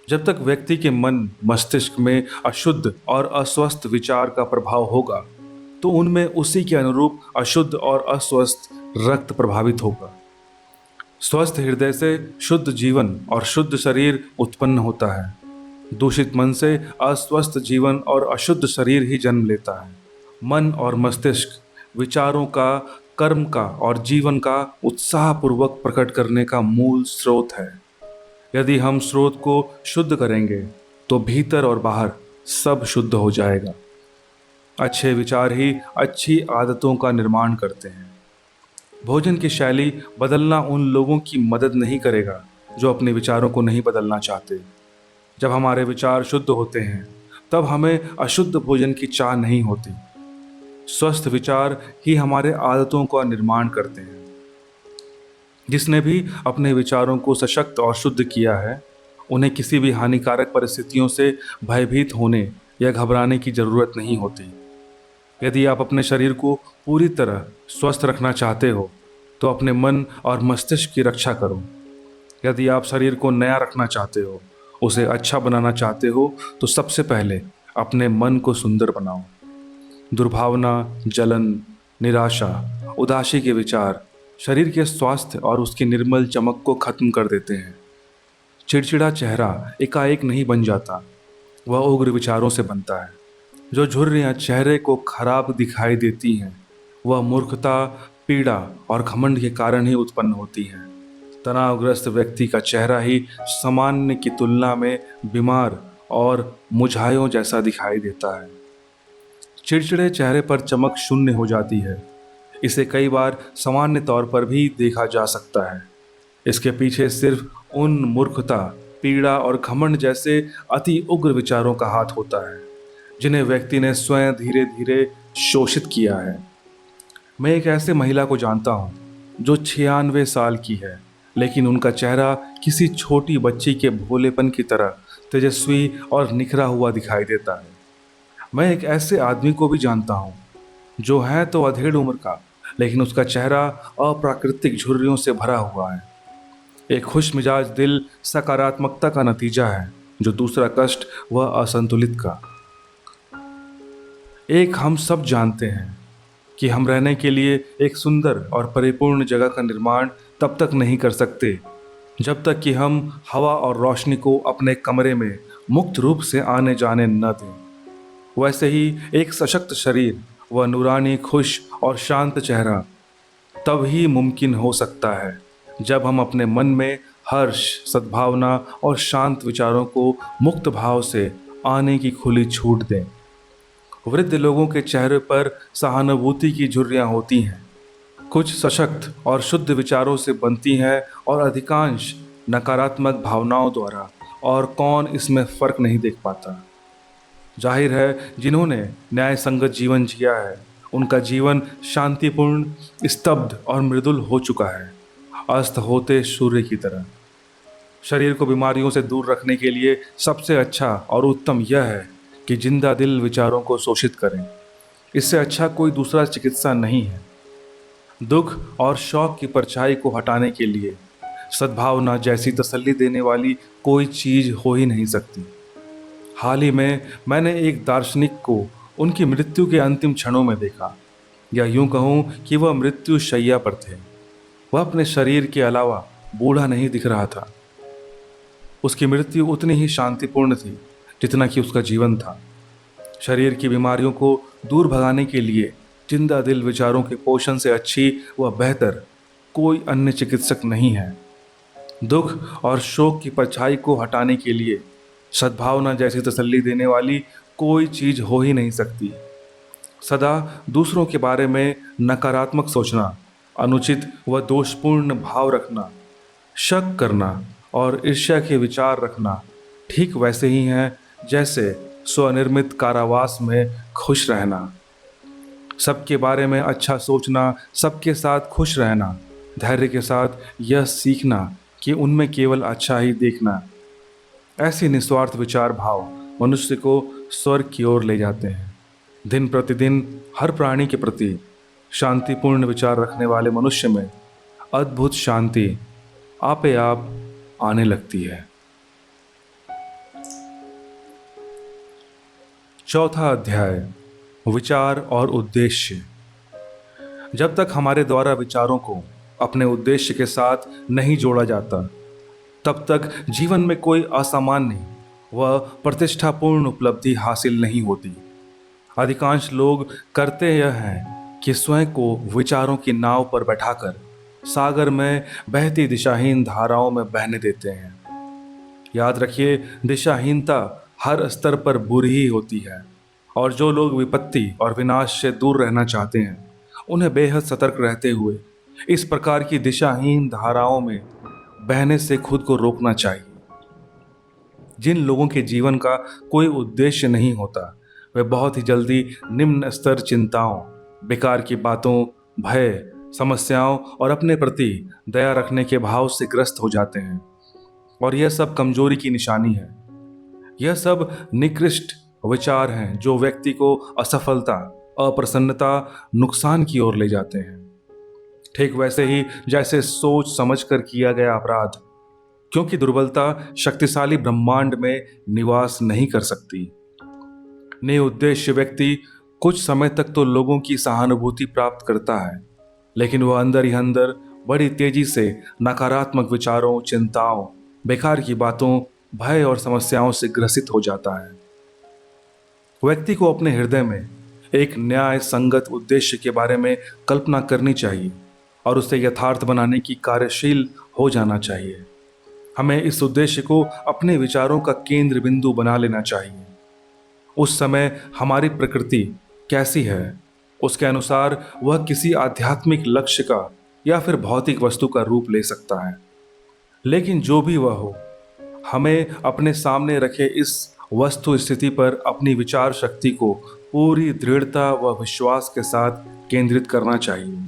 जब तक व्यक्ति के मन मस्तिष्क में अशुद्ध और अस्वस्थ विचार का प्रभाव होगा, तो उनमें उसी के अनुरूप अशुद्ध और अस्वस्थ रक्त प्रभावित होगा। स्वस्थ हृदय से शुद्ध जीवन और शुद्ध शरीर उत्पन्न होता है। दूषित मन से अस्वस्थ जीवन और अशुद्ध शरीर ही जन्म लेता है। मन और मस्तिष्क विचारों का, कर्म का और जीवन का उत्साहपूर्वक प्रकट करने का मूल स्रोत है। यदि हम स्रोत को शुद्ध करेंगे तो भीतर और बाहर सब शुद्ध हो जाएगा। अच्छे विचार ही अच्छी आदतों का निर्माण करते हैं। भोजन की शैली बदलना उन लोगों की मदद नहीं करेगा जो अपने विचारों को नहीं बदलना चाहते। जब हमारे विचार शुद्ध होते हैं, तब हमें अशुद्ध भोजन की चाह नहीं होती। स्वस्थ विचार ही हमारे आदतों का निर्माण करते हैं। जिसने भी अपने विचारों को सशक्त और शुद्ध किया है, उन्हें किसी भी हानिकारक परिस्थितियों से भयभीत होने या घबराने की जरूरत नहीं होती। यदि आप अपने शरीर को पूरी तरह स्वस्थ रखना चाहते हो, तो अपने मन और मस्तिष्क की रक्षा करो। यदि आप शरीर को नया रखना चाहते हो, उसे अच्छा बनाना चाहते हो, तो सबसे पहले अपने मन को सुंदर बनाओ। दुर्भावना, जलन, निराशा, उदासी के विचार शरीर के स्वास्थ्य और उसकी निर्मल चमक को खत्म कर देते हैं। चिड़चिड़ा चेहरा एकाएक नहीं बन जाता, वह उग्र विचारों से बनता है। जो झुर्रियाँ चेहरे को खराब दिखाई देती हैं, वह मूर्खता, पीड़ा और घमंड के कारण ही उत्पन्न होती हैं। तनावग्रस्त व्यक्ति का चेहरा ही सामान्य की तुलना में बीमार और मुझायों जैसा दिखाई देता है। चिड़चिड़े चेहरे पर चमक शून्य हो जाती है। इसे कई बार सामान्य तौर पर भी देखा जा सकता है। इसके पीछे सिर्फ उन मूर्खता, पीड़ा और घमंड जैसे अति उग्र विचारों का हाथ होता है जिन्हें व्यक्ति ने स्वयं धीरे धीरे शोषित किया है। मैं एक ऐसे महिला को जानता हूँ जो 96 साल की है, लेकिन उनका चेहरा किसी छोटी बच्ची के भोलेपन की तरह तेजस्वी और निखरा हुआ दिखाई देता है। मैं एक ऐसे आदमी को भी जानता हूँ जो है तो अधेड़ उम्र का, लेकिन उसका चेहरा अप्राकृतिक झुर्रियों से भरा हुआ है। एक खुश मिजाज दिल सकारात्मकता का नतीजा है, जो दूसरा कष्ट वह असंतुलित का। एक हम सब जानते हैं कि हम रहने के लिए एक सुंदर और परिपूर्ण जगह का निर्माण तब तक नहीं कर सकते जब तक कि हम हवा और रोशनी को अपने कमरे में मुक्त रूप से आने जाने न दें। वैसे ही एक सशक्त शरीर व नूरानी, खुश और शांत चेहरा तब ही मुमकिन हो सकता है जब हम अपने मन में हर्ष, सद्भावना और शांत विचारों को मुक्त भाव से आने की खुली छूट दें। वृद्ध लोगों के चेहरे पर सहानुभूति की झुर्रियां होती हैं। कुछ सशक्त और शुद्ध विचारों से बनती हैं और अधिकांश नकारात्मक भावनाओं द्वारा, और कौन इसमें फर्क नहीं देख पाता। जाहिर है, जिन्होंने न्याय संगत जीवन जिया है उनका जीवन शांतिपूर्ण, स्तब्ध और मृदुल हो चुका है, अस्त होते सूर्य की तरह। शरीर को बीमारियों से दूर रखने के लिए सबसे अच्छा और उत्तम यह है कि जिंदा दिल विचारों को शोषित करें। इससे अच्छा कोई दूसरा चिकित्सा नहीं है। दुख और शौक की परछाई को हटाने के लिए सद्भावना जैसी तसल्ली देने वाली कोई चीज हो ही नहीं सकती। हाल ही में मैंने एक दार्शनिक को उनकी मृत्यु के अंतिम क्षणों में देखा, या यूं कहूं कि वह मृत्यु शैया पर थे। वह अपने शरीर के अलावा बूढ़ा नहीं दिख रहा था। उसकी मृत्यु उतनी ही शांतिपूर्ण थी जितना कि उसका जीवन था। शरीर की बीमारियों को दूर भगाने के लिए जिंदा दिल विचारों के पोषण से अच्छी व बेहतर कोई अन्य चिकित्सक नहीं है। दुख और शोक की परछाई को हटाने के लिए सद्भावना जैसी तसल्ली देने वाली कोई चीज हो ही नहीं सकती। सदा दूसरों के बारे में नकारात्मक सोचना, अनुचित व दोषपूर्ण भाव रखना, शक करना और ईर्ष्या के विचार रखना ठीक वैसे ही हैं जैसे स्वनिर्मित कारावास में खुश रहना। सबके बारे में अच्छा सोचना, सबके साथ खुश रहना, धैर्य के साथ यह सीखना कि उनमें केवल अच्छा ही देखना, ऐसे निस्वार्थ विचार भाव मनुष्य को स्वर्ग की ओर ले जाते हैं। दिन प्रतिदिन हर प्राणी के प्रति शांतिपूर्ण विचार रखने वाले मनुष्य में अद्भुत शांति आपे आप आने लगती है। चौथा अध्याय, विचार और उद्देश्य। जब तक हमारे द्वारा विचारों को अपने उद्देश्य के साथ नहीं जोड़ा जाता, तब तक जीवन में कोई असामान्य व प्रतिष्ठापूर्ण उपलब्धि हासिल नहीं होती। अधिकांश लोग करते यह हैं कि स्वयं को विचारों की नाव पर बैठाकर सागर में बहती दिशाहीन धाराओं में बहने देते हैं। याद रखिए, दिशाहीनता हर स्तर पर बुरी ही होती है, और जो लोग विपत्ति और विनाश से दूर रहना चाहते हैं उन्हें बेहद सतर्क रहते हुए इस प्रकार की दिशाहीन धाराओं में बहने से खुद को रोकना चाहिए। जिन लोगों के जीवन का कोई उद्देश्य नहीं होता, वे बहुत ही जल्दी निम्न स्तर चिंताओं, बेकार की बातों, भय, समस्याओं और अपने प्रति दया रखने के भाव से ग्रस्त हो जाते हैं, और यह सब कमजोरी की निशानी है। यह सब निकृष्ट विचार हैं जो व्यक्ति को असफलता, अप्रसन्नता, नुकसान की ओर ले जाते हैं। ठीक वैसे ही जैसे सोच समझकर किया गया अपराध, क्योंकि दुर्बलता शक्तिशाली ब्रह्मांड में निवास नहीं कर सकती। निरुद्देश्य व्यक्ति कुछ समय तक तो लोगों की सहानुभूति प्राप्त करता है, लेकिन वह अंदर ही अंदर बड़ी तेजी से नकारात्मक विचारों, चिंताओं, बेकार की बातों, भय और समस्याओं से ग्रसित हो जाता है। व्यक्ति को अपने हृदय में एक न्याय संगत उद्देश्य के बारे में कल्पना करनी चाहिए और उसे यथार्थ बनाने की कार्यशील हो जाना चाहिए। हमें इस उद्देश्य को अपने विचारों का केंद्र बिंदु बना लेना चाहिए। उस समय हमारी प्रकृति कैसी है, उसके अनुसार वह किसी आध्यात्मिक लक्ष्य का या फिर भौतिक वस्तु का रूप ले सकता है। लेकिन जो भी वह हो, हमें अपने सामने रखे इस वस्तु स्थिति पर अपनी विचार शक्ति को पूरी दृढ़ता व विश्वास के साथ केंद्रित करना चाहिए।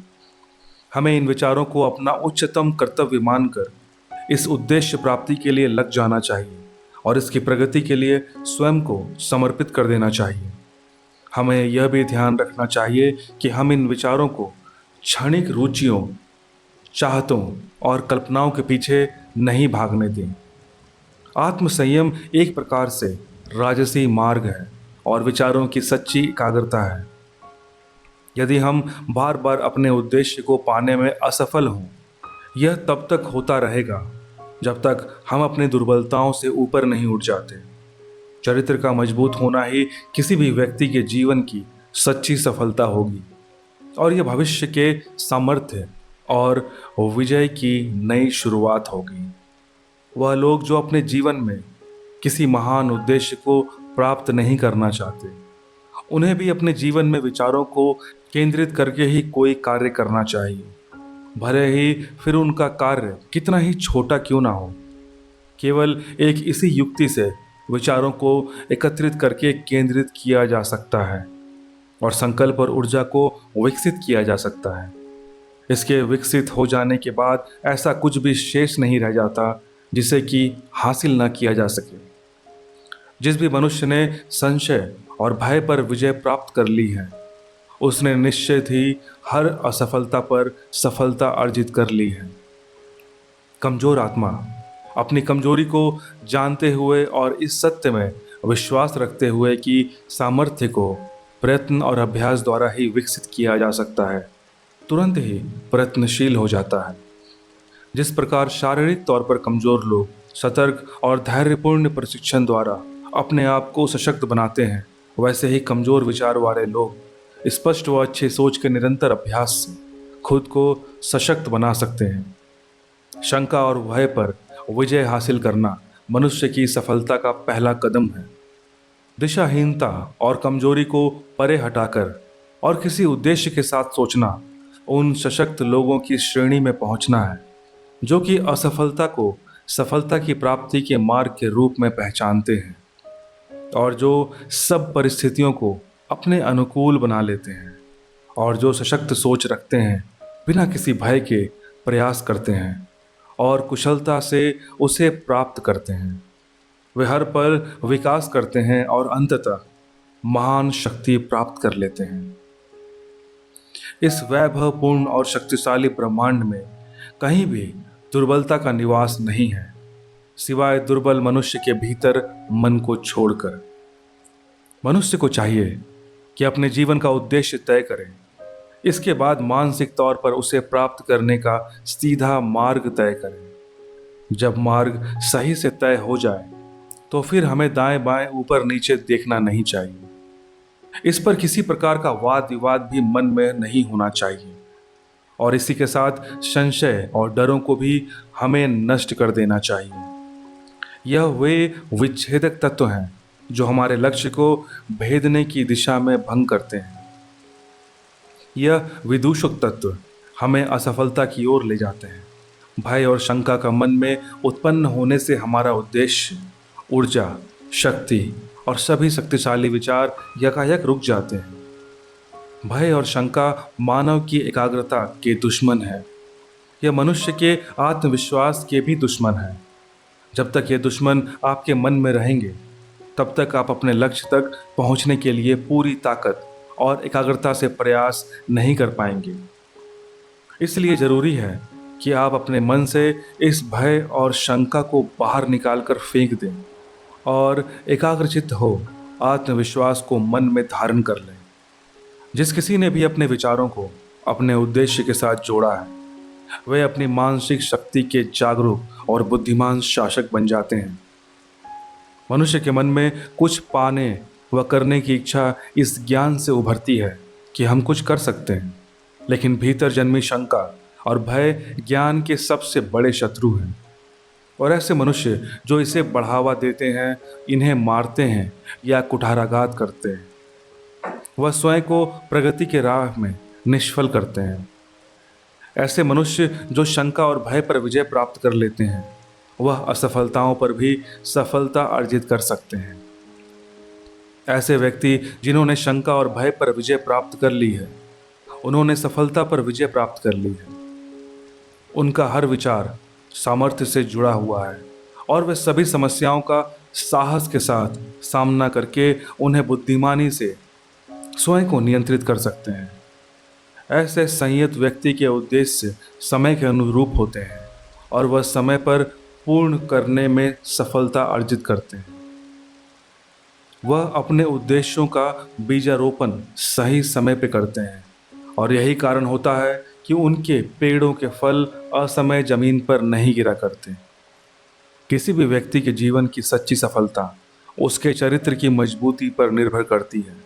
हमें इन विचारों को अपना उच्चतम कर्तव्य मानकर इस उद्देश्य प्राप्ति के लिए लग जाना चाहिए और इसकी प्रगति के लिए स्वयं को समर्पित कर देना चाहिए। हमें यह भी ध्यान रखना चाहिए कि हम इन विचारों को क्षणिक रुचियों, चाहतों और कल्पनाओं के पीछे नहीं भागने दें। आत्मसंयम एक प्रकार से राजसी मार्ग है और विचारों की सच्ची एकाग्रता है। यदि हम बार बार अपने उद्देश्य को पाने में असफल हों, यह तब तक होता रहेगा जब तक हम अपनी दुर्बलताओं से ऊपर नहीं उठ जाते। चरित्र का मजबूत होना ही किसी भी व्यक्ति के जीवन की सच्ची सफलता होगी, और यह भविष्य के सामर्थ्य और विजय की नई शुरुआत होगी। वह लोग जो अपने जीवन में किसी महान उद्देश्य को प्राप्त नहीं करना चाहते, उन्हें भी अपने जीवन में विचारों को केंद्रित करके ही कोई कार्य करना चाहिए, भले ही फिर उनका कार्य कितना ही छोटा क्यों ना हो। केवल एक इसी युक्ति से विचारों को एकत्रित करके केंद्रित किया जा सकता है और संकल्प और ऊर्जा को विकसित किया जा सकता है। इसके विकसित हो जाने के बाद ऐसा कुछ भी शेष नहीं रह जाता जिसे कि हासिल न किया जा सके। जिस भी मनुष्य ने संशय और भय पर विजय प्राप्त कर ली है, उसने निश्चित ही हर असफलता पर सफलता अर्जित कर ली है। कमजोर आत्मा अपनी कमजोरी को जानते हुए और इस सत्य में विश्वास रखते हुए कि सामर्थ्य को प्रयत्न और अभ्यास द्वारा ही विकसित किया जा सकता है, तुरंत ही प्रयत्नशील हो जाता है। जिस प्रकार शारीरिक तौर पर कमजोर लोग सतर्क और धैर्यपूर्ण प्रशिक्षण द्वारा अपने आप को सशक्त बनाते हैं, वैसे ही कमजोर विचार वाले लोग स्पष्ट व अच्छी सोच के निरंतर अभ्यास से खुद को सशक्त बना सकते हैं। शंका और भय पर विजय हासिल करना मनुष्य की सफलता का पहला कदम है। दिशाहीनता और कमजोरी को परे हटाकर और किसी उद्देश्य के साथ सोचना उन सशक्त लोगों की श्रेणी में पहुंचना है जो कि असफलता को सफलता की प्राप्ति के मार्ग के रूप में पहचानते हैं और जो सब परिस्थितियों को अपने अनुकूल बना लेते हैं और जो सशक्त सोच रखते हैं, बिना किसी भय के प्रयास करते हैं और कुशलता से उसे प्राप्त करते हैं। वे हर पल विकास करते हैं और अंततः महान शक्ति प्राप्त कर लेते हैं। इस वैभवपूर्ण और शक्तिशाली ब्रह्मांड में कहीं भी दुर्बलता का निवास नहीं है, सिवाय दुर्बल मनुष्य के भीतर मन को छोड़कर। मनुष्य को चाहिए कि अपने जीवन का उद्देश्य तय करे, इसके बाद मानसिक तौर पर उसे प्राप्त करने का सीधा मार्ग तय करे। जब मार्ग सही से तय हो जाए तो फिर हमें दाएं बाएं ऊपर नीचे देखना नहीं चाहिए। इस पर किसी प्रकार का वाद विवाद भी मन में नहीं होना चाहिए और इसी के साथ संशय और डरों को भी हमें नष्ट कर देना चाहिए। यह वे विच्छेदक तत्व हैं जो हमारे लक्ष्य को भेदने की दिशा में भंग करते हैं। यह विदूषक तत्व हमें असफलता की ओर ले जाते हैं। भय और शंका का मन में उत्पन्न होने से हमारा उद्देश्य, ऊर्जा, शक्ति और सभी शक्तिशाली विचार यकायक रुक जाते हैं। भय और शंका मानव की एकाग्रता के दुश्मन है। यह मनुष्य के आत्मविश्वास के भी दुश्मन है। जब तक ये दुश्मन आपके मन में रहेंगे, तब तक आप अपने लक्ष्य तक पहुंचने के लिए पूरी ताकत और एकाग्रता से प्रयास नहीं कर पाएंगे। इसलिए जरूरी है कि आप अपने मन से इस भय और शंका को बाहर निकालकर फेंक दें और एकाग्रचित्त हो आत्मविश्वास को मन में धारण कर लें। जिस किसी ने भी अपने विचारों को अपने उद्देश्य के साथ जोड़ा है, वे अपनी मानसिक शक्ति के जागरूक और बुद्धिमान शासक बन जाते हैं। मनुष्य के मन में कुछ पाने व करने की इच्छा इस ज्ञान से उभरती है कि हम कुछ कर सकते हैं, लेकिन भीतर जन्मी शंका और भय ज्ञान के सबसे बड़े शत्रु हैं। और ऐसे मनुष्य जो इसे बढ़ावा देते हैं, इन्हें मारते हैं या कुठाराघात करते हैं, वह स्वयं को प्रगति के राह में निष्फल करते हैं। ऐसे मनुष्य जो शंका और भय पर विजय प्राप्त कर लेते हैं, वह असफलताओं पर भी सफलता अर्जित कर सकते हैं। ऐसे व्यक्ति जिन्होंने शंका और भय पर विजय प्राप्त कर ली है, उन्होंने सफलता पर विजय प्राप्त कर ली है। उनका हर विचार सामर्थ्य से जुड़ा हुआ है और वे सभी समस्याओं का साहस के साथ सामना करके उन्हें बुद्धिमानी से स्वयं को नियंत्रित कर सकते हैं। ऐसे संयत व्यक्ति के उद्देश्य समय के अनुरूप होते हैं और वह समय पर पूर्ण करने में सफलता अर्जित करते हैं। वह अपने उद्देश्यों का बीजारोपण सही समय पे करते हैं और यही कारण होता है कि उनके पेड़ों के फल असमय जमीन पर नहीं गिरा करते। किसी भी व्यक्ति के जीवन की सच्ची सफलता उसके चरित्र की मजबूती पर निर्भर करती है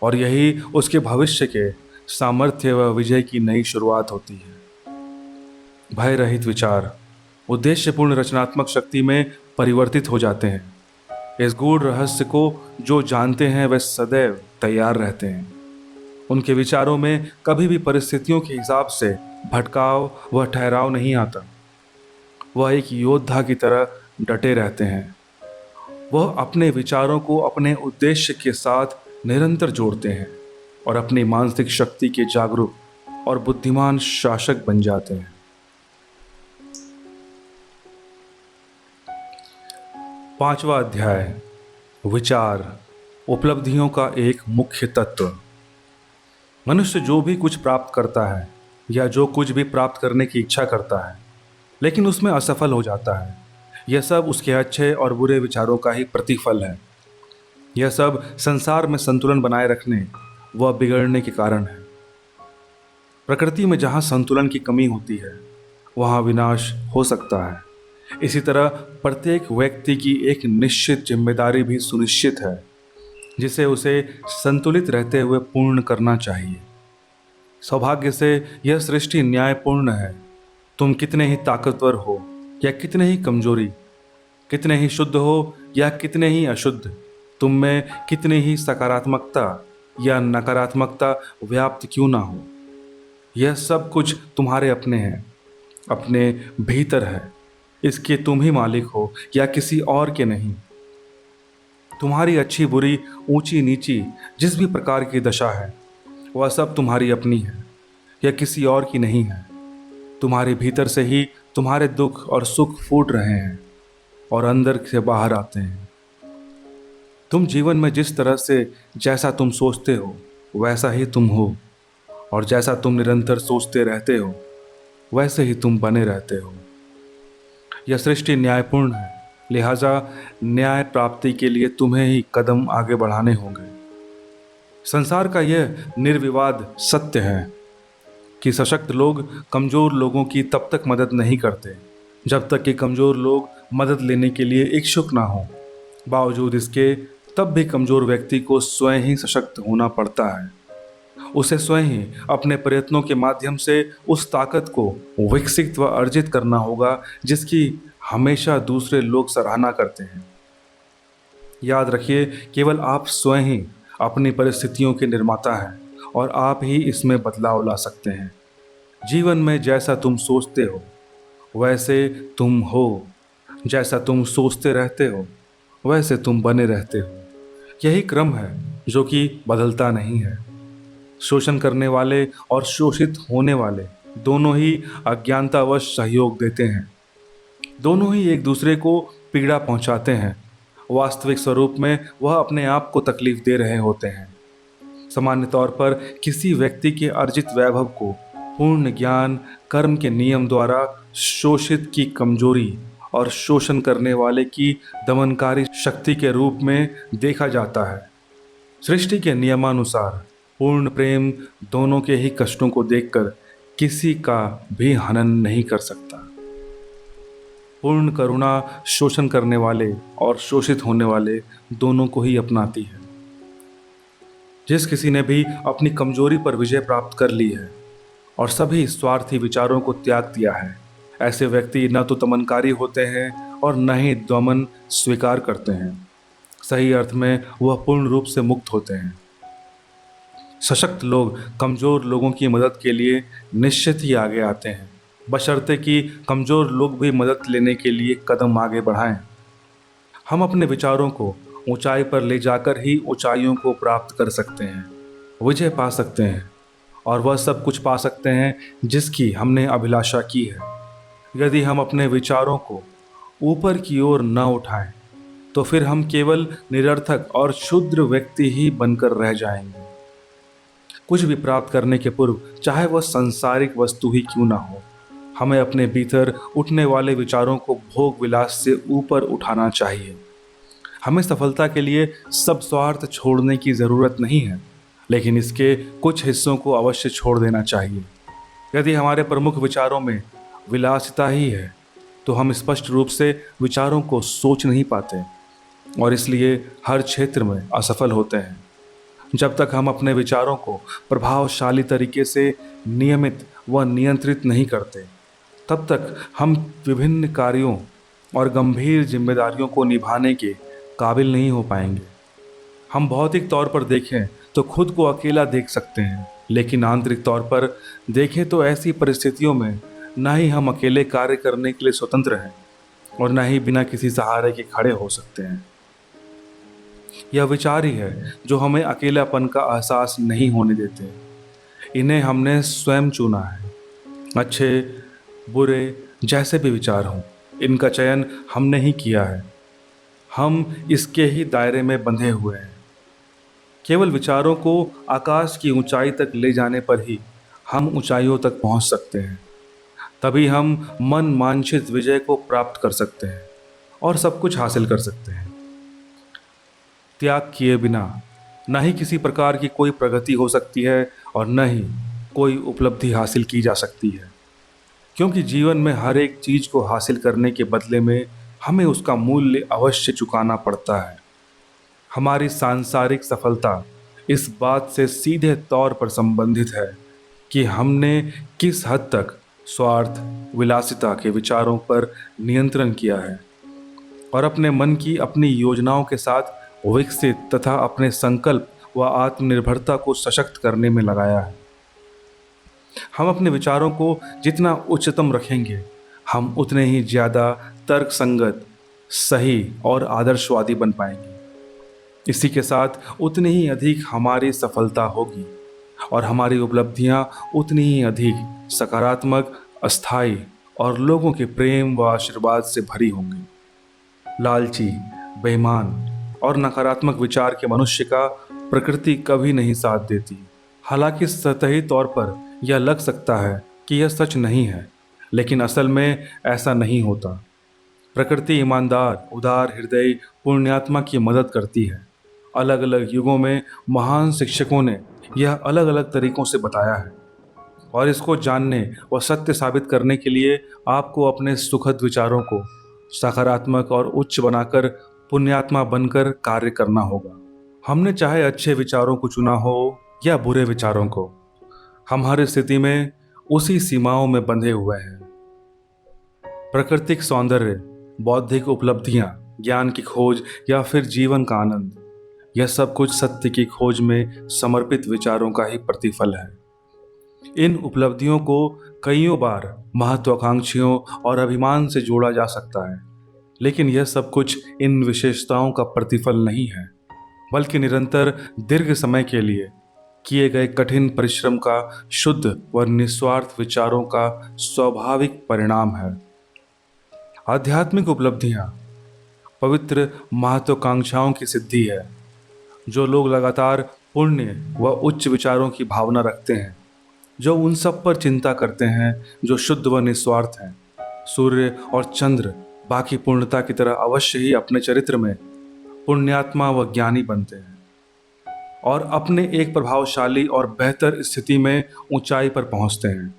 और यही उसके भविष्य के सामर्थ्य व विजय की नई शुरुआत होती है। भय रहित विचार उद्देश्यपूर्ण रचनात्मक शक्ति में परिवर्तित हो जाते हैं। इस गूढ़ रहस्य को जो जानते हैं वे सदैव तैयार रहते हैं। उनके विचारों में कभी भी परिस्थितियों के हिसाब से भटकाव व ठहराव नहीं आता। वह एक योद्धा की तरह डटे रहते हैं। वह अपने विचारों को अपने उद्देश्य के साथ निरंतर जोड़ते हैं और अपनी मानसिक शक्ति के जागरूक और बुद्धिमान शासक बन जाते हैं। पांचवा अध्याय, विचार उपलब्धियों का एक मुख्य तत्व। मनुष्य जो भी कुछ प्राप्त करता है या जो कुछ भी प्राप्त करने की इच्छा करता है लेकिन उसमें असफल हो जाता है, यह सब उसके अच्छे और बुरे विचारों का ही प्रतिफल है। यह सब संसार में संतुलन बनाए रखने व बिगड़ने के कारण है। प्रकृति में जहाँ संतुलन की कमी होती है वहाँ विनाश हो सकता है। इसी तरह प्रत्येक व्यक्ति की एक निश्चित जिम्मेदारी भी सुनिश्चित है जिसे उसे संतुलित रहते हुए पूर्ण करना चाहिए। सौभाग्य से यह सृष्टि न्यायपूर्ण है। तुम कितने ही ताकतवर हो या कितने ही कमजोरी, कितने ही शुद्ध हो या कितने ही अशुद्ध, तुम में कितनी ही सकारात्मकता या नकारात्मकता व्याप्त क्यों ना हो, यह सब कुछ तुम्हारे अपने हैं, अपने भीतर है। इसके तुम ही मालिक हो या किसी और के नहीं। तुम्हारी अच्छी बुरी, ऊंची नीची, जिस भी प्रकार की दशा है वह सब तुम्हारी अपनी है या किसी और की नहीं है। तुम्हारे भीतर से ही तुम्हारे दुख और सुख फूट रहे हैं और अंदर से बाहर आते हैं। तुम जीवन में जिस तरह से जैसा तुम सोचते हो वैसा ही तुम हो, और जैसा तुम निरंतर सोचते रहते हो वैसे ही तुम बने रहते हो। यह सृष्टि न्यायपूर्ण है, लिहाजा न्याय प्राप्ति के लिए तुम्हें ही कदम आगे बढ़ाने होंगे। संसार का यह निर्विवाद सत्य है कि सशक्त लोग कमज़ोर लोगों की तब तक मदद नहीं करते जब तक कि कमज़ोर लोग मदद लेने के लिए इच्छुक ना हो। बावजूद इसके तब भी कमज़ोर व्यक्ति को स्वयं ही सशक्त होना पड़ता है। उसे स्वयं ही अपने प्रयत्नों के माध्यम से उस ताकत को विकसित व अर्जित करना होगा जिसकी हमेशा दूसरे लोग सराहना करते हैं। याद रखिए, केवल आप स्वयं ही अपनी परिस्थितियों के निर्माता हैं और आप ही इसमें बदलाव ला सकते हैं। जीवन में जैसा तुम सोचते हो वैसे तुम हो, जैसा तुम सोचते रहते हो वैसे तुम बने रहते हो। यही क्रम है जो कि बदलता नहीं है। शोषण करने वाले और शोषित होने वाले दोनों ही अज्ञानतावश सहयोग देते हैं। दोनों ही एक दूसरे को पीड़ा पहुंचाते हैं। वास्तविक स्वरूप में वह अपने आप को तकलीफ दे रहे होते हैं। सामान्य तौर पर किसी व्यक्ति के अर्जित वैभव को पूर्ण ज्ञान कर्म के नियम द्वारा शोषित की कमजोरी और शोषण करने वाले की दमनकारी शक्ति के रूप में देखा जाता है। सृष्टि के नियमानुसार पूर्ण प्रेम दोनों के ही कष्टों को देखकर किसी का भी हनन नहीं कर सकता। पूर्ण करुणा शोषण करने वाले और शोषित होने वाले दोनों को ही अपनाती है। जिस किसी ने भी अपनी कमजोरी पर विजय प्राप्त कर ली है और सभी स्वार्थी विचारों को त्याग दिया है, ऐसे व्यक्ति न तो दमनकारी होते हैं और न ही दमन स्वीकार करते हैं। सही अर्थ में वह पूर्ण रूप से मुक्त होते हैं। सशक्त लोग कमजोर लोगों की मदद के लिए निश्चित ही आगे आते हैं, बशर्ते कि कमजोर लोग भी मदद लेने के लिए कदम आगे बढ़ाएं। हम अपने विचारों को ऊंचाई पर ले जाकर ही ऊंचाइयों को प्राप्त कर सकते हैं, विजय पा सकते हैं और वह सब कुछ पा सकते हैं जिसकी हमने अभिलाषा की है। यदि हम अपने विचारों को ऊपर की ओर न उठाएं तो फिर हम केवल निरर्थक और क्षुद्र व्यक्ति ही बनकर रह जाएंगे। कुछ भी प्राप्त करने के पूर्व, चाहे वह सांसारिक वस्तु ही क्यों ना हो, हमें अपने भीतर उठने वाले विचारों को भोग विलास से ऊपर उठाना चाहिए। हमें सफलता के लिए सब स्वार्थ छोड़ने की ज़रूरत नहीं है, लेकिन इसके कुछ हिस्सों को अवश्य छोड़ देना चाहिए। यदि हमारे प्रमुख विचारों में विलासिता ही है तो हम स्पष्ट रूप से विचारों को सोच नहीं पाते और इसलिए हर क्षेत्र में असफल होते हैं। जब तक हम अपने विचारों को प्रभावशाली तरीके से नियमित व नियंत्रित नहीं करते, तब तक हम विभिन्न कार्यों और गंभीर जिम्मेदारियों को निभाने के काबिल नहीं हो पाएंगे। हम भौतिक तौर पर देखें तो खुद को अकेला देख सकते हैं, लेकिन आंतरिक तौर पर देखें तो ऐसी परिस्थितियों में ना ही हम अकेले कार्य करने के लिए स्वतंत्र हैं और ना ही बिना किसी सहारे के खड़े हो सकते हैं। यह विचार ही है जो हमें अकेलापन का एहसास नहीं होने देते। इन्हें हमने स्वयं चुना है। अच्छे बुरे जैसे भी विचार हों, इनका चयन हमने ही किया है। हम इसके ही दायरे में बंधे हुए हैं। केवल विचारों को आकाश की ऊंचाई तक ले जाने पर ही हम ऊंचाइयों तक पहुंच सकते हैं। तभी हम मन वांछित विजय को प्राप्त कर सकते हैं और सब कुछ हासिल कर सकते हैं। त्याग किए बिना न ही किसी प्रकार की कोई प्रगति हो सकती है और न ही कोई उपलब्धि हासिल की जा सकती है, क्योंकि जीवन में हर एक चीज को हासिल करने के बदले में हमें उसका मूल्य अवश्य चुकाना पड़ता है। हमारी सांसारिक सफलता इस बात से सीधे तौर पर संबंधित है कि हमने किस हद तक स्वार्थ विलासिता के विचारों पर नियंत्रण किया है और अपने मन की अपनी योजनाओं के साथ विकसित तथा अपने संकल्प व आत्मनिर्भरता को सशक्त करने में लगाया है। हम अपने विचारों को जितना उच्चतम रखेंगे, हम उतने ही ज़्यादा तर्कसंगत, सही और आदर्शवादी बन पाएंगे। इसी के साथ उतनी ही अधिक हमारी सफलता होगी और हमारी उपलब्धियां उतनी ही अधिक सकारात्मक, अस्थायी और लोगों के प्रेम व आशीर्वाद से भरी होंगी। लालची, बेईमान और नकारात्मक विचार के मनुष्य का प्रकृति कभी नहीं साथ देती। हालांकि सतही तौर पर यह लग सकता है कि यह सच नहीं है, लेकिन असल में ऐसा नहीं होता। प्रकृति ईमानदार, उदार हृदय, पुण्यात्मा की मदद करती है। अलग अलग युगों में महान शिक्षकों ने यह अलग अलग तरीकों से बताया है और इसको जानने व सत्य साबित करने के लिए आपको अपने सुखद विचारों को सकारात्मक और उच्च बनाकर पुण्यात्मा बनकर कार्य करना होगा। हमने चाहे अच्छे विचारों को चुना हो या बुरे विचारों को, हम हर स्थिति में उसी सीमाओं में बंधे हुए हैं। प्राकृतिक सौंदर्य, बौद्धिक उपलब्धियां, ज्ञान की खोज या फिर जीवन का आनंद, यह सब कुछ सत्य की खोज में समर्पित विचारों का ही प्रतिफल है। इन उपलब्धियों को कईयों बार महत्वाकांक्षियों और अभिमान से जोड़ा जा सकता है, लेकिन यह सब कुछ इन विशेषताओं का प्रतिफल नहीं है, बल्कि निरंतर दीर्घ समय के लिए किए गए कठिन परिश्रम का शुद्ध व निस्वार्थ विचारों का स्वाभाविक परिणाम है। आध्यात्मिक उपलब्धियां पवित्र महत्वाकांक्षाओं की सिद्धि है। जो लोग लगातार पुण्य व उच्च विचारों की भावना रखते हैं, जो उन सब पर चिंता करते हैं जो शुद्ध व निस्वार्थ हैं, सूर्य और चंद्र बाकी पूर्णता की तरह अवश्य ही अपने चरित्र में पुण्यात्मा व ज्ञानी बनते हैं और अपने एक प्रभावशाली और बेहतर स्थिति में ऊंचाई पर पहुंचते हैं।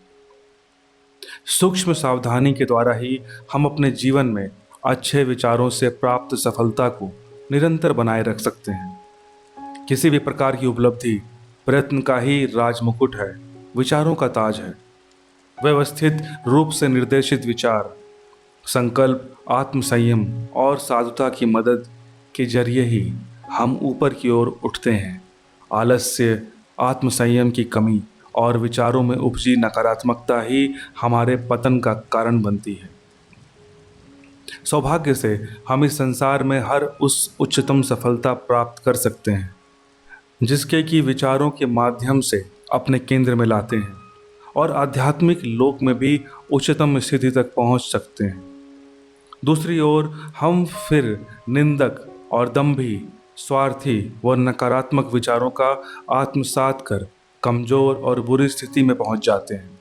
सूक्ष्म सावधानी के द्वारा ही हम अपने जीवन में अच्छे विचारों से प्राप्त सफलता को निरंतर बनाए रख सकते हैं। किसी भी प्रकार की उपलब्धि प्रयत्न का ही राजमुकुट है, विचारों का ताज है। व्यवस्थित रूप से निर्देशित विचार, संकल्प, आत्मसंयम और साधुता की मदद के जरिए ही हम ऊपर की ओर उठते हैं। आलस्य, आत्मसंयम की कमी और विचारों में उपजी नकारात्मकता ही हमारे पतन का कारण बनती है। सौभाग्य से हम इस संसार में हर उस उच्चतम सफलता प्राप्त कर सकते हैं जिसके कि विचारों के माध्यम से अपने केंद्र में लाते हैं और आध्यात्मिक लोक में भी उच्चतम स्थिति तक पहुंच सकते हैं। दूसरी ओर हम फिर निंदक और दंभी, स्वार्थी व नकारात्मक विचारों का आत्मसात कर कमजोर और बुरी स्थिति में पहुंच जाते हैं।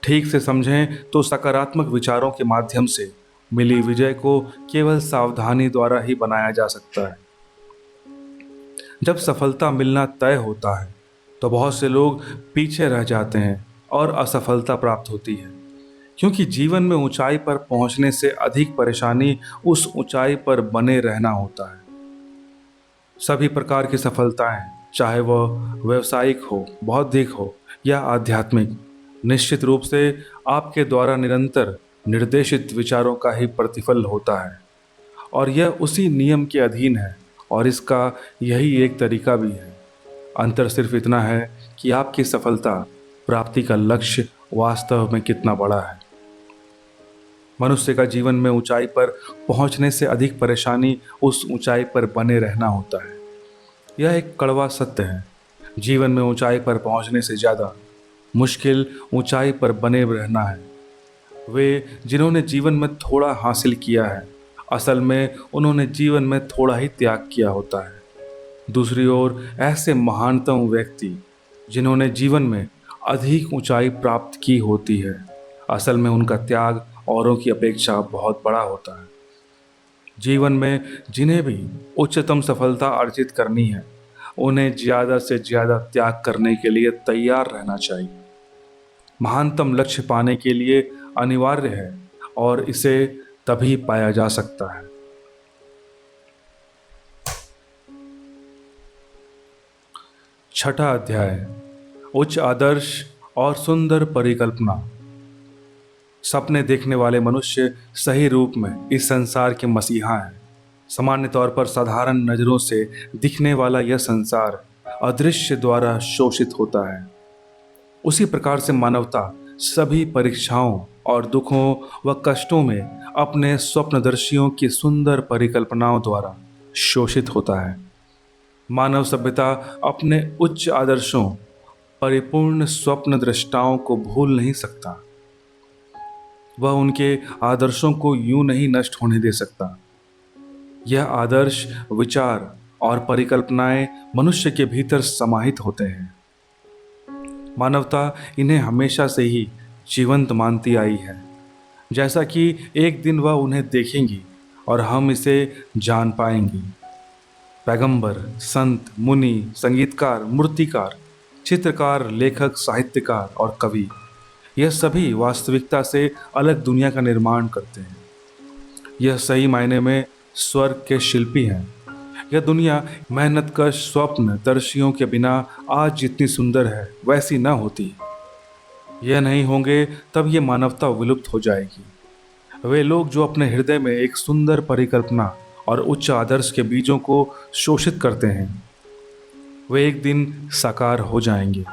ठीक से समझें तो सकारात्मक विचारों के माध्यम से मिली विजय को केवल सावधानी द्वारा ही बनाया जा सकता है। जब सफलता मिलना तय होता है तो बहुत से लोग पीछे रह जाते हैं और असफलता प्राप्त होती है, क्योंकि जीवन में ऊंचाई पर पहुंचने से अधिक परेशानी उस ऊंचाई पर बने रहना होता है। सभी प्रकार की सफलताएं, चाहे वह व्यवसायिक हो, बौद्धिक हो या आध्यात्मिक, निश्चित रूप से आपके द्वारा निरंतर निर्देशित विचारों का ही प्रतिफल होता है और यह उसी नियम के अधीन है और इसका यही एक तरीका भी है। अंतर सिर्फ इतना है कि आपकी सफलता प्राप्ति का लक्ष्य वास्तव में कितना बड़ा है। मनुष्य का जीवन में ऊंचाई पर पहुंचने से अधिक परेशानी उस ऊंचाई पर बने रहना होता है। यह एक कड़वा सत्य है। जीवन में ऊंचाई पर पहुंचने से ज़्यादा मुश्किल ऊंचाई पर बने रहना है। वे जिन्होंने जीवन में थोड़ा हासिल किया है, असल में उन्होंने जीवन में थोड़ा ही त्याग किया होता है। दूसरी ओर ऐसे महानतम व्यक्ति जिन्होंने जीवन में अधिक ऊंचाई प्राप्त की होती है, असल में उनका त्याग औरों की अपेक्षा बहुत बड़ा होता है। जीवन में जिन्हें भी उच्चतम सफलता अर्जित करनी है, उन्हें ज़्यादा से ज़्यादा त्याग करने के लिए तैयार रहना चाहिए। महानतम लक्ष्य पाने के लिए अनिवार्य है और इसे तभी पाया जा सकता है। छठा अध्याय, उच्च आदर्श और सुंदर परिकल्पना। सपने देखने वाले मनुष्य सही रूप में इस संसार के मसीहा हैं। सामान्य तौर पर साधारण नज़रों से दिखने वाला यह संसार अदृश्य द्वारा शोषित होता है। उसी प्रकार से मानवता सभी परीक्षाओं और दुखों व कष्टों में अपने स्वप्नदर्शियों की सुंदर परिकल्पनाओं द्वारा शोषित होता है। मानव सभ्यता अपने उच्च आदर्शों, परिपूर्ण स्वप्न दृष्टाओं को भूल नहीं सकता। वह उनके आदर्शों को यूं नहीं नष्ट होने दे सकता। यह आदर्श, विचार और परिकल्पनाएं मनुष्य के भीतर समाहित होते हैं। मानवता इन्हें हमेशा से ही जीवंत मानती आई है, जैसा कि एक दिन वह उन्हें देखेंगी और हम इसे जान पाएंगी। पैगंबर, संत, मुनि, संगीतकार, मूर्तिकार, चित्रकार, लेखक, साहित्यकार और कवि, यह सभी वास्तविकता से अलग दुनिया का निर्माण करते हैं। यह सही मायने में स्वर्ग के शिल्पी हैं। यह दुनिया मेहनतकश स्वप्न दर्शियों के बिना आज जितनी सुंदर है वैसी न होती। यह नहीं होंगे तब ये मानवता विलुप्त हो जाएगी। वे लोग जो अपने हृदय में एक सुंदर परिकल्पना और उच्च आदर्श के बीजों को शोषित करते हैं, वे एक दिन साकार हो जाएंगे।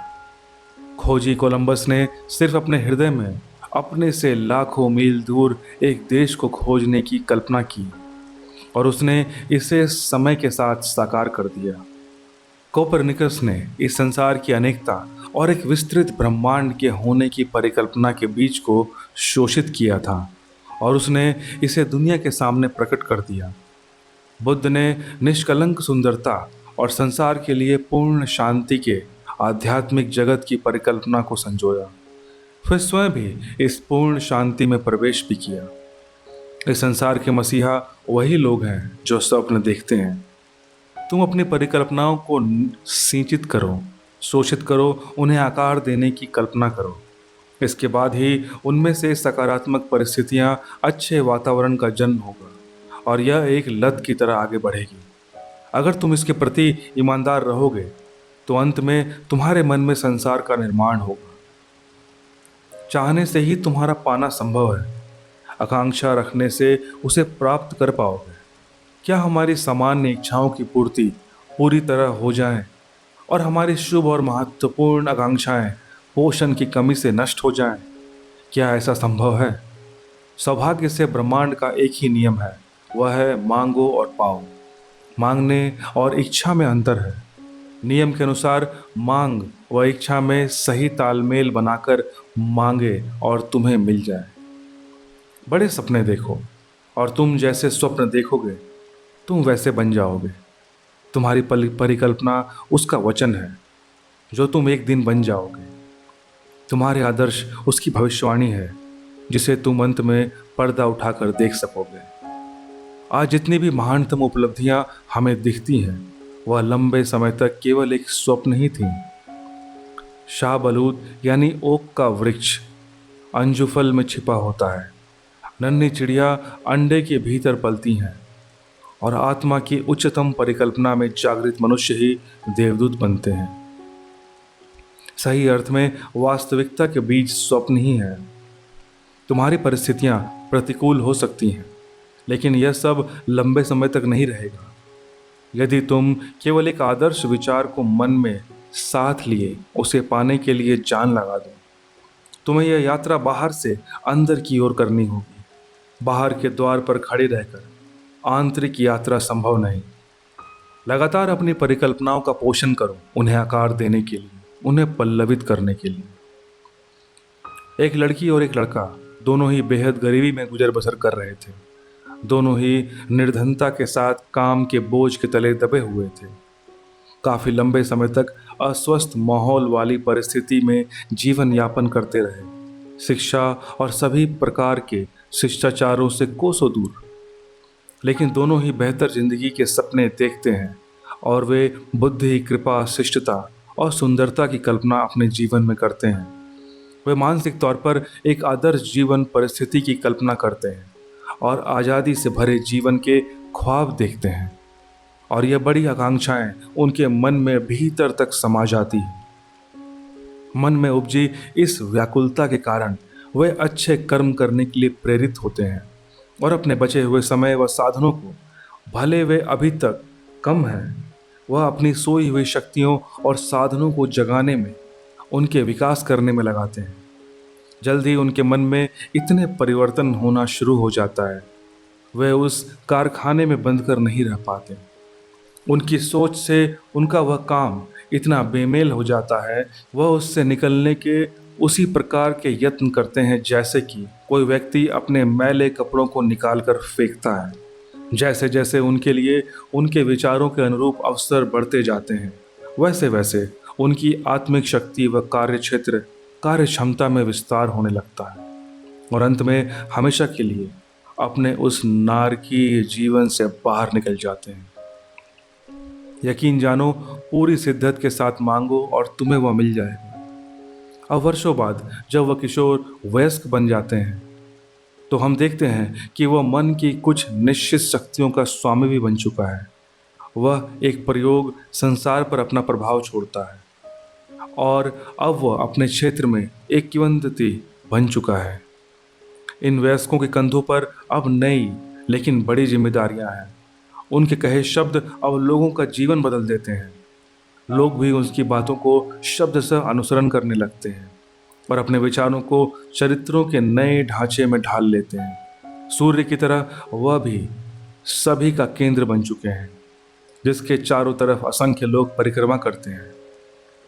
खोजी कोलंबस ने सिर्फ अपने हृदय में अपने से लाखों मील दूर एक देश को खोजने की कल्पना की और उसने इसे समय के साथ साकार कर दिया। कोपरनिकस ने इस संसार की अनेकता और एक विस्तृत ब्रह्मांड के होने की परिकल्पना के बीज को शोषित किया था और उसने इसे दुनिया के सामने प्रकट कर दिया। बुद्ध ने निष्कलंक सुंदरता और संसार के लिए पूर्ण शांति के आध्यात्मिक जगत की परिकल्पना को संजोया, फिर स्वयं भी इस पूर्ण शांति में प्रवेश भी किया। इस संसार के मसीहा वही लोग हैं जो स्वप्न देखते हैं। तुम अपनी परिकल्पनाओं को सिंचित करो, शोषित करो, उन्हें आकार देने की कल्पना करो। इसके बाद ही उनमें से सकारात्मक परिस्थितियां, अच्छे वातावरण का जन्म होगा और यह एक लत की तरह आगे बढ़ेगी। अगर तुम इसके प्रति ईमानदार रहोगे तो अंत में तुम्हारे मन में संसार का निर्माण होगा। चाहने से ही तुम्हारा पाना संभव है, आकांक्षा रखने से उसे प्राप्त कर पाओगे। क्या हमारी सामान्य इच्छाओं की पूर्ति पूरी तरह हो जाए और हमारी शुभ और महत्वपूर्ण आकांक्षाएं पोषण की कमी से नष्ट हो जाएं? क्या ऐसा संभव है? सौभाग्य से ब्रह्मांड का एक ही नियम है, वह है मांगो और पाओ। मांगने और इच्छा में अंतर है। नियम के अनुसार मांग व इच्छा में सही तालमेल बनाकर मांगे और तुम्हें मिल जाए। बड़े सपने देखो और तुम जैसे स्वप्न देखोगे तुम वैसे बन जाओगे। तुम्हारी परिकल्पना उसका वचन है जो तुम एक दिन बन जाओगे। तुम्हारे आदर्श उसकी भविष्यवाणी है जिसे तुम अंत में पर्दा उठाकर देख सकोगे। आज जितनी भी महानतम उपलब्धियां हमें दिखती हैं वह लंबे समय तक केवल एक स्वप्न ही थी। शाहबलूत यानी ओक का वृक्ष अंजुफल में छिपा होता है। नन्ही चिड़िया अंडे के भीतर पलती हैं और आत्मा की उच्चतम परिकल्पना में जागृत मनुष्य ही देवदूत बनते हैं। सही अर्थ में वास्तविकता के बीज स्वप्न ही है। तुम्हारी परिस्थितियां प्रतिकूल हो सकती हैं, लेकिन यह सब लंबे समय तक नहीं रहेगा। यदि तुम केवल एक आदर्श विचार को मन में साथ लिए उसे पाने के लिए जान लगा दो, तुम्हें यह यात्रा बाहर से अंदर की ओर करनी होगी। बाहर के द्वार पर खड़े रहकर आंतरिक यात्रा संभव नहीं। लगातार अपनी परिकल्पनाओं का पोषण करो, उन्हें आकार देने के लिए, उन्हें पल्लवित करने के लिए। एक लड़की और एक लड़का दोनों ही बेहद गरीबी में गुजर बसर कर रहे थे। दोनों ही निर्धनता के साथ काम के बोझ के तले दबे हुए थे। काफी लंबे समय तक अस्वस्थ माहौल वाली परिस्थिति में जीवन यापन करते रहे, शिक्षा और सभी प्रकार के शिष्टाचारों से कोसों दूर। लेकिन दोनों ही बेहतर जिंदगी के सपने देखते हैं और वे बुद्धि, कृपा, शिष्टता और सुंदरता की कल्पना अपने जीवन में करते हैं। वे मानसिक तौर पर एक आदर्श जीवन परिस्थिति की कल्पना करते हैं और आज़ादी से भरे जीवन के ख्वाब देखते हैं। और यह बड़ी आकांक्षाएं उनके मन में भीतर तक समा जाती हैं। मन में उपजी इस व्याकुलता के कारण वे अच्छे कर्म करने के लिए प्रेरित होते हैं और अपने बचे हुए समय व साधनों को, भले वे अभी तक कम हैं, वह अपनी सोई हुई शक्तियों और साधनों को जगाने में, उनके विकास करने में लगाते हैं। जल्दी उनके मन में इतने परिवर्तन होना शुरू हो जाता है, वे उस कारखाने में बंद कर नहीं रह पाते। उनकी सोच से उनका वह काम इतना बेमेल हो जाता है, वह उससे निकलने के उसी प्रकार के यत्न करते हैं जैसे कि कोई व्यक्ति अपने मैले कपड़ों को निकाल कर फेंकता है। जैसे जैसे उनके लिए उनके विचारों के अनुरूप अवसर बढ़ते जाते हैं, वैसे वैसे उनकी आत्मिक शक्ति व कार्य क्षेत्र, कार्य क्षमता में विस्तार होने लगता है और अंत में हमेशा के लिए अपने उस नारकीय जीवन से बाहर निकल जाते हैं। यकीन जानो, पूरी शिद्दत के साथ मांगो और तुम्हें वह मिल जाएगा। अब वर्षों बाद जब वह किशोर वयस्क बन जाते हैं तो हम देखते हैं कि वह मन की कुछ निश्चित शक्तियों का स्वामी भी बन चुका है। वह एक प्रयोग संसार पर अपना प्रभाव छोड़ता है और अब वह अपने क्षेत्र में एक किंवदंती बन चुका है। इन वयस्कों के कंधों पर अब नई लेकिन बड़ी जिम्मेदारियां हैं। उनके कहे शब्द अब लोगों का जीवन बदल देते हैं। लोग भी उसकी बातों को शब्द से अनुसरण करने लगते हैं और अपने विचारों को चरित्रों के नए ढांचे में ढाल लेते हैं। सूर्य की तरह वह भी सभी का केंद्र बन चुके हैं, जिसके चारों तरफ असंख्य लोग परिक्रमा करते हैं।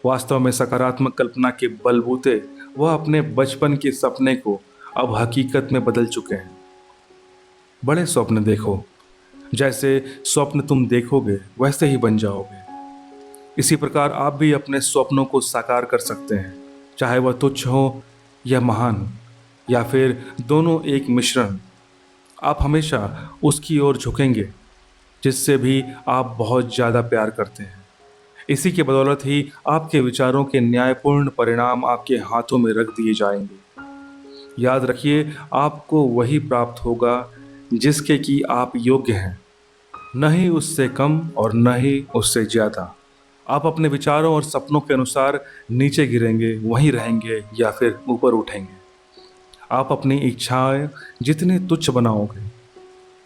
वास्तव में सकारात्मक कल्पना के बलबूते वह अपने बचपन के सपने को अब हकीकत में बदल चुके हैं। बड़े स्वप्न देखो, जैसे स्वप्न तुम देखोगे वैसे ही बन जाओगे। इसी प्रकार आप भी अपने स्वप्नों को साकार कर सकते हैं, चाहे वह तुच्छ हो या महान, या फिर दोनों एक मिश्रण। आप हमेशा उसकी ओर झुकेंगे जिससे भी आप बहुत ज़्यादा प्यार करते हैं। इसी के बदौलत ही आपके विचारों के न्यायपूर्ण परिणाम आपके हाथों में रख दिए जाएंगे। याद रखिए, आपको वही प्राप्त होगा जिसके कि आप योग्य हैं, न ही उससे कम और न ही उससे ज़्यादा। आप अपने विचारों और सपनों के अनुसार नीचे गिरेंगे, वहीं रहेंगे या फिर ऊपर उठेंगे। आप अपनी इच्छाएं जितने तुच्छ बनाओगे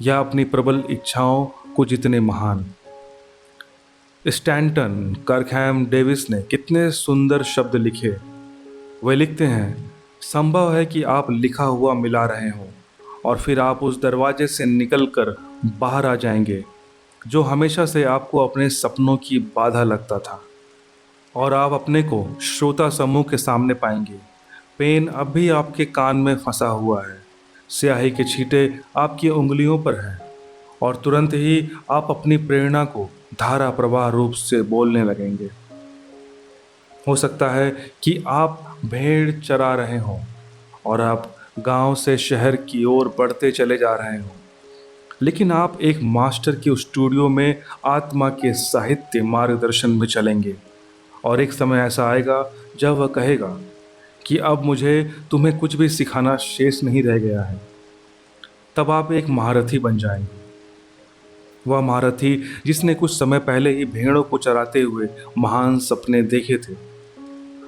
या अपनी प्रबल इच्छाओं को जितने महान। स्टैंटन कर्कहैम डेविस ने कितने सुंदर शब्द लिखे। वे लिखते हैं, संभव है कि आप लिखा हुआ मिला रहे हो और फिर आप उस दरवाजे से निकलकर बाहर आ जाएंगे जो हमेशा से आपको अपने सपनों की बाधा लगता था, और आप अपने को श्रोता समूह के सामने पाएंगे। पेन अब भी आपके कान में फंसा हुआ है, स्याही के छींटे आपकी उंगलियों पर हैं, और तुरंत ही आप अपनी प्रेरणा को धारा प्रवाह रूप से बोलने लगेंगे। हो सकता है कि आप भेड़ चरा रहे हों और आप गांव से शहर की ओर बढ़ते चले जा रहे हों, लेकिन आप एक मास्टर के स्टूडियो में आत्मा के साहित्य मार्गदर्शन में चलेंगे, और एक समय ऐसा आएगा जब वह कहेगा कि अब मुझे तुम्हें कुछ भी सिखाना शेष नहीं रह गया है। तब आप एक महारथी बन जाएंगे, वह महारथी जिसने कुछ समय पहले ही भेड़ों को चराते हुए महान सपने देखे थे।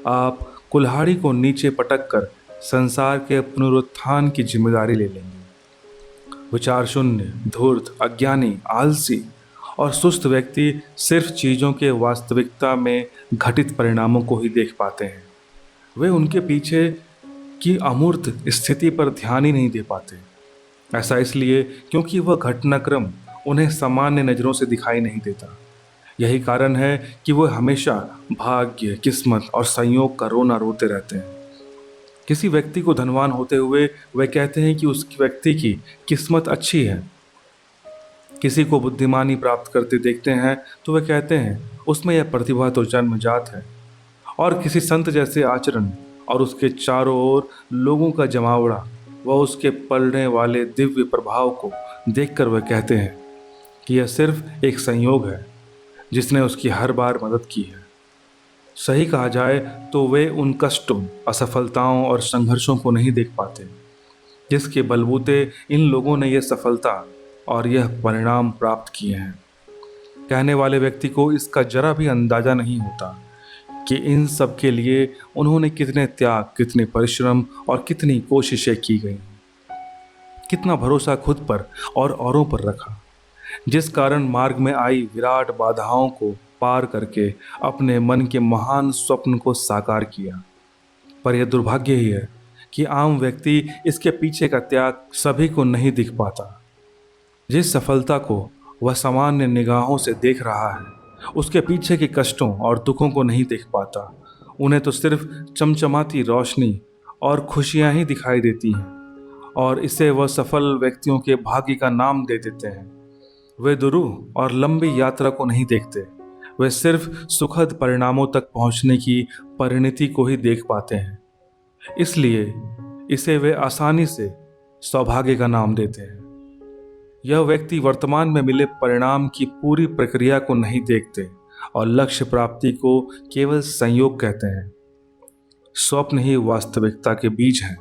आप कुल्हाड़ी को नीचे पटक कर संसार के पुनरुत्थान की जिम्मेदारी ले लेंगे। विचार शून्य, धूर्त, अज्ञानी, आलसी और सुस्त व्यक्ति सिर्फ चीज़ों के वास्तविकता में घटित परिणामों को ही देख पाते हैं। वे उनके पीछे की अमूर्त स्थिति पर ध्यान ही नहीं दे पाते। ऐसा इसलिए क्योंकि वह घटनाक्रम उन्हें सामान्य नज़रों से दिखाई नहीं देता। यही कारण है कि वह हमेशा भाग्य, किस्मत और संयोग का रोना रोते रहते हैं। किसी व्यक्ति को धनवान होते हुए वे कहते हैं कि उस व्यक्ति की किस्मत अच्छी है। किसी को बुद्धिमानी प्राप्त करते देखते हैं तो वे कहते हैं उसमें यह प्रतिभा तो जन्मजात है। और किसी संत जैसे आचरण और उसके चारों ओर लोगों का जमावड़ा व उसके पलने वाले दिव्य प्रभाव को देखकर वे कहते हैं कि यह सिर्फ एक संयोग है जिसने उसकी हर बार मदद की है। सही कहा जाए तो वे उन कष्टों, असफलताओं और संघर्षों को नहीं देख पाते जिसके बलबूते इन लोगों ने यह सफलता और यह परिणाम प्राप्त किए हैं। कहने वाले व्यक्ति को इसका जरा भी अंदाजा नहीं होता कि इन सब के लिए उन्होंने कितने त्याग, कितने परिश्रम और कितनी कोशिशें की गई, कितना भरोसा खुद पर और औरों पर रखा, जिस कारण मार्ग में आई विराट बाधाओं को पार करके अपने मन के महान स्वप्न को साकार किया। पर यह दुर्भाग्य ही है कि आम व्यक्ति इसके पीछे का त्याग सभी को नहीं दिख पाता। जिस सफलता को वह सामान्य निगाहों से देख रहा है उसके पीछे के कष्टों और दुखों को नहीं देख पाता। उन्हें तो सिर्फ चमचमाती रोशनी और खुशियां ही दिखाई देती हैं और इसे वह सफल व्यक्तियों के भाग्य का नाम दे देते हैं। वे दुरूह और लंबी यात्रा को नहीं देखते, वे सिर्फ सुखद परिणामों तक पहुंचने की परिणति को ही देख पाते हैं। इसलिए इसे वे आसानी से सौभाग्य का नाम देते हैं। यह व्यक्ति वर्तमान में मिले परिणाम की पूरी प्रक्रिया को नहीं देखते और लक्ष्य प्राप्ति को केवल संयोग कहते हैं। स्वप्न ही वास्तविकता के बीज हैं।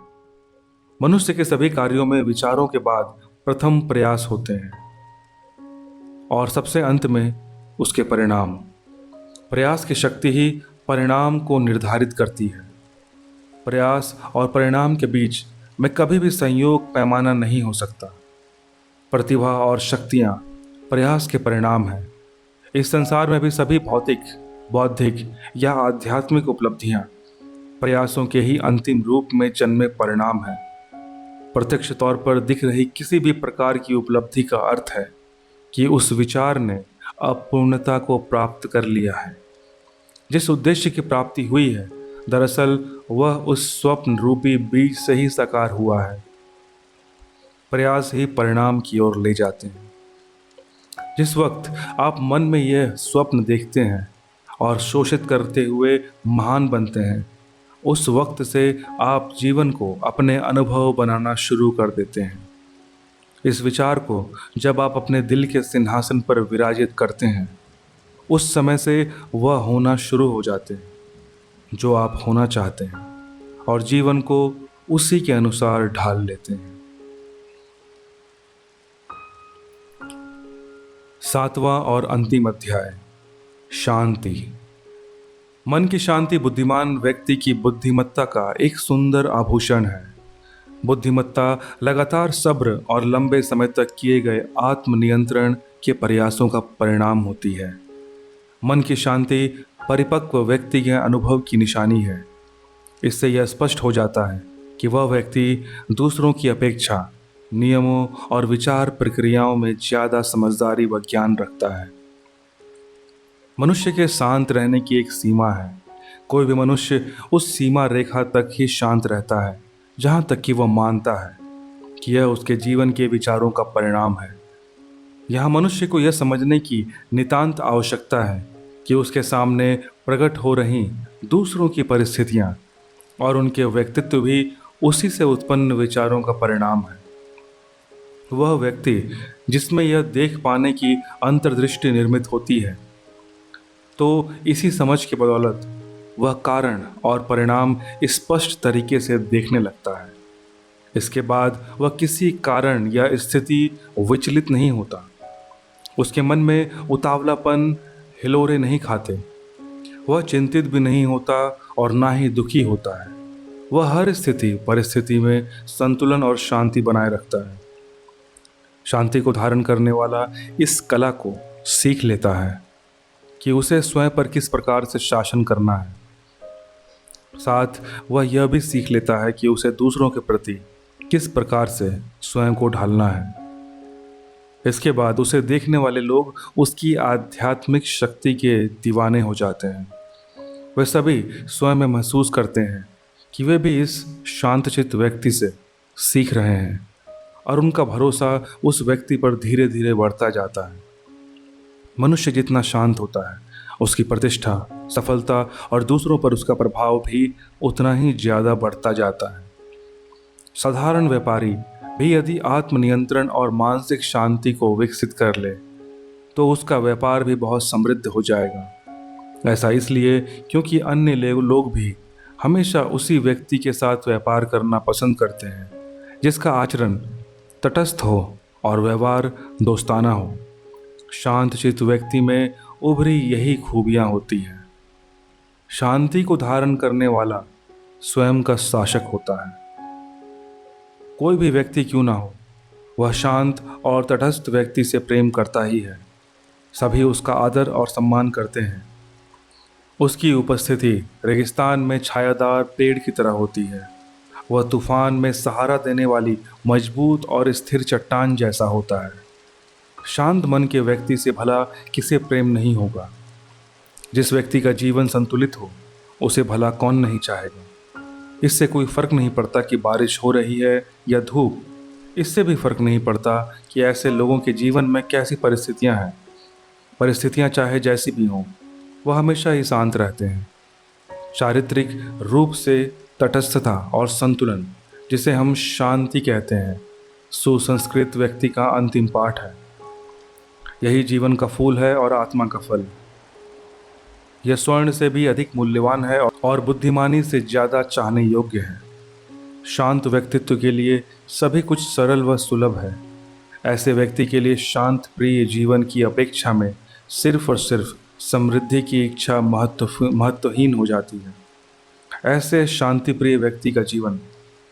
मनुष्य के सभी कार्यों में विचारों के बाद प्रथम प्रयास होते हैं और सबसे अंत में उसके परिणाम। प्रयास की शक्ति ही परिणाम को निर्धारित करती है। प्रयास और परिणाम के बीच में कभी भी संयोग पैमाना नहीं हो सकता। प्रतिभा और शक्तियाँ प्रयास के परिणाम हैं। इस संसार में भी सभी भौतिक, बौद्धिक या आध्यात्मिक उपलब्धियाँ प्रयासों के ही अंतिम रूप में जन्मे परिणाम हैं। प्रत्यक्ष तौर पर दिख रही किसी भी प्रकार की उपलब्धि का अर्थ है कि उस विचार ने अपूर्णता को प्राप्त कर लिया है। जिस उद्देश्य की प्राप्ति हुई है दरअसल वह उस स्वप्न रूपी बीज से ही साकार हुआ है। प्रयास ही परिणाम की ओर ले जाते हैं। जिस वक्त आप मन में यह स्वप्न देखते हैं और शोषित करते हुए महान बनते हैं उस वक्त से आप जीवन को अपने अनुभव बनाना शुरू कर देते हैं। इस विचार को जब आप अपने दिल के सिंहासन पर विराजित करते हैं उस समय से वह होना शुरू हो जाते हैं जो आप होना चाहते हैं और जीवन को उसी के अनुसार ढाल लेते हैं। 7वां और अंतिम अध्याय, शांति। मन की शांति बुद्धिमान व्यक्ति की बुद्धिमत्ता का एक सुंदर आभूषण है। बुद्धिमत्ता लगातार सब्र और लंबे समय तक किए गए आत्मनियंत्रण के प्रयासों का परिणाम होती है। मन की शांति परिपक्व व्यक्ति के अनुभव की निशानी है। इससे यह स्पष्ट हो जाता है कि वह व्यक्ति दूसरों की अपेक्षा नियमों और विचार प्रक्रियाओं में ज़्यादा समझदारी व ज्ञान रखता है। मनुष्य के शांत रहने की एक सीमा है। कोई भी मनुष्य उस सीमा रेखा तक ही शांत रहता है जहाँ तक कि वह मानता है कि यह उसके जीवन के विचारों का परिणाम है। यहाँ मनुष्य को यह समझने की नितांत आवश्यकता है कि उसके सामने प्रकट हो रही दूसरों की परिस्थितियाँ और उनके व्यक्तित्व भी उसी से उत्पन्न विचारों का परिणाम है। वह व्यक्ति जिसमें यह देख पाने की अंतर्दृष्टि निर्मित होती है तो इसी समझ की बदौलत वह कारण और परिणाम स्पष्ट तरीके से देखने लगता है। इसके बाद वह किसी कारण या स्थिति विचलित नहीं होता। उसके मन में उतावलापन हिलोरे नहीं खाते। वह चिंतित भी नहीं होता और ना ही दुखी होता है। वह हर स्थिति परिस्थिति में संतुलन और शांति बनाए रखता है। शांति को धारण करने वाला इस कला को सीख लेता है कि उसे स्वयं पर किस प्रकार से शासन करना है। साथ वह यह भी सीख लेता है कि उसे दूसरों के प्रति किस प्रकार से स्वयं को ढालना है। इसके बाद उसे देखने वाले लोग उसकी आध्यात्मिक शक्ति के दीवाने हो जाते हैं। वे सभी स्वयं में महसूस करते हैं कि वे भी इस शांतचित्त व्यक्ति से सीख रहे हैं और उनका भरोसा उस व्यक्ति पर धीरे धीरे बढ़ता जाता है। मनुष्य जितना शांत होता है, उसकी प्रतिष्ठा, सफलता और दूसरों पर उसका प्रभाव भी उतना ही ज़्यादा बढ़ता जाता है। साधारण व्यापारी भी यदि आत्मनियंत्रण और मानसिक शांति को विकसित कर ले तो उसका व्यापार भी बहुत समृद्ध हो जाएगा। ऐसा इसलिए क्योंकि अन्य लोग भी हमेशा उसी व्यक्ति के साथ व्यापार करना पसंद करते हैं जिसका आचरण तटस्थ हो और व्यवहार दोस्ताना हो। शांतचित्त व्यक्ति में उभरी यही खूबियां होती हैं। शांति को धारण करने वाला स्वयं का शासक होता है। कोई भी व्यक्ति क्यों ना हो, वह शांत और तटस्थ व्यक्ति से प्रेम करता ही है। सभी उसका आदर और सम्मान करते हैं। उसकी उपस्थिति रेगिस्तान में छायादार पेड़ की तरह होती है। वह तूफान में सहारा देने वाली मजबूत और स्थिर चट्टान जैसा होता है। शांत मन के व्यक्ति से भला किसे प्रेम नहीं होगा। जिस व्यक्ति का जीवन संतुलित हो उसे भला कौन नहीं चाहेगा। इससे कोई फर्क नहीं पड़ता कि बारिश हो रही है या धूप। इससे भी फर्क नहीं पड़ता कि ऐसे लोगों के जीवन में कैसी परिस्थितियां हैं। परिस्थितियां चाहे जैसी भी हों, वह हमेशा ही शांत रहते हैं। चारित्रिक रूप से तटस्थता और संतुलन, जिसे हम शांति कहते हैं, सुसंस्कृत व्यक्ति का अंतिम पाठ है। यही जीवन का फूल है और आत्मा का फल। यह स्वर्ण से भी अधिक मूल्यवान है और बुद्धिमानी से ज़्यादा चाहने योग्य है। शांत व्यक्तित्व के लिए सभी कुछ सरल व सुलभ है। ऐसे व्यक्ति के लिए शांत प्रिय जीवन की अपेक्षा में सिर्फ और सिर्फ समृद्धि की इच्छा महत्वहीन हो जाती है। ऐसे शांति प्रिय व्यक्ति का जीवन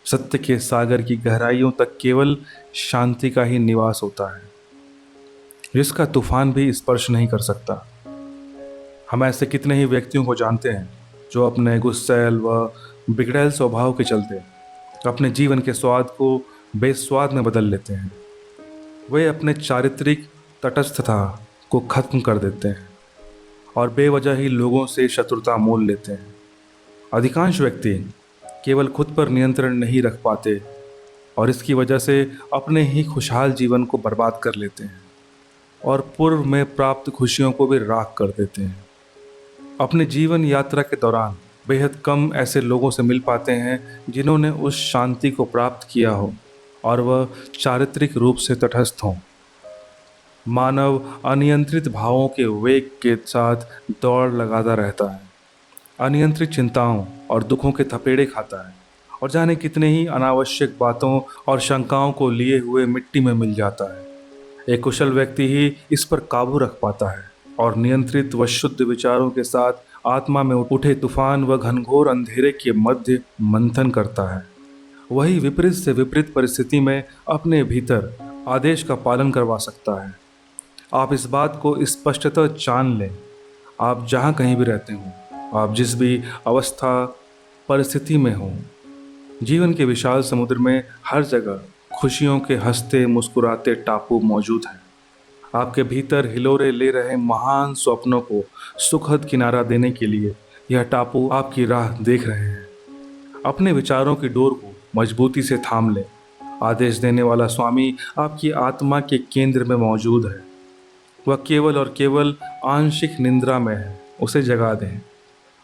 सत्य के सागर की गहराइयों तक केवल शांति का ही निवास होता है, जिसका तूफान भी स्पर्श नहीं कर सकता। हम ऐसे कितने ही व्यक्तियों को जानते हैं जो अपने गुस्सैल व बिगड़ैल स्वभाव के चलते अपने जीवन के स्वाद को बेस्वाद में बदल लेते हैं। वे अपने चारित्रिक तटस्थता को खत्म कर देते हैं और बेवजह ही लोगों से शत्रुता मोल लेते हैं। अधिकांश व्यक्ति केवल खुद पर नियंत्रण नहीं रख पाते और इसकी वजह से अपने ही खुशहाल जीवन को बर्बाद कर लेते हैं और पूर्व में प्राप्त खुशियों को भी राख कर देते हैं। अपने जीवन यात्रा के दौरान बेहद कम ऐसे लोगों से मिल पाते हैं जिन्होंने उस शांति को प्राप्त किया हो और वह चारित्रिक रूप से तटस्थ हों। मानव अनियंत्रित भावों के वेग के साथ दौड़ लगाता रहता है, अनियंत्रित चिंताओं और दुखों के थपेड़े खाता है और जाने कितने ही अनावश्यक बातों और शंकाओं को लिए हुए मिट्टी में मिल जाता है। एक कुशल व्यक्ति ही इस पर काबू रख पाता है और नियंत्रित व शुद्ध विचारों के साथ आत्मा में उठे तूफान व घनघोर अंधेरे के मध्य मंथन करता है। वही विपरीत से विपरीत परिस्थिति में अपने भीतर आदेश का पालन करवा सकता है। आप इस बात को स्पष्टतः जान लें, आप जहाँ कहीं भी रहते हों, आप जिस भी अवस्था परिस्थिति में हों, जीवन के विशाल समुद्र में हर जगह खुशियों के हंसते मुस्कुराते टापू मौजूद हैं। आपके भीतर हिलोरे ले रहे महान स्वप्नों को सुखद किनारा देने के लिए यह टापू आपकी राह देख रहे हैं। अपने विचारों की डोर को मजबूती से थाम लें। आदेश देने वाला स्वामी आपकी आत्मा के केंद्र में मौजूद है। वह केवल और केवल आंशिक निंद्रा में है, उसे जगा दें।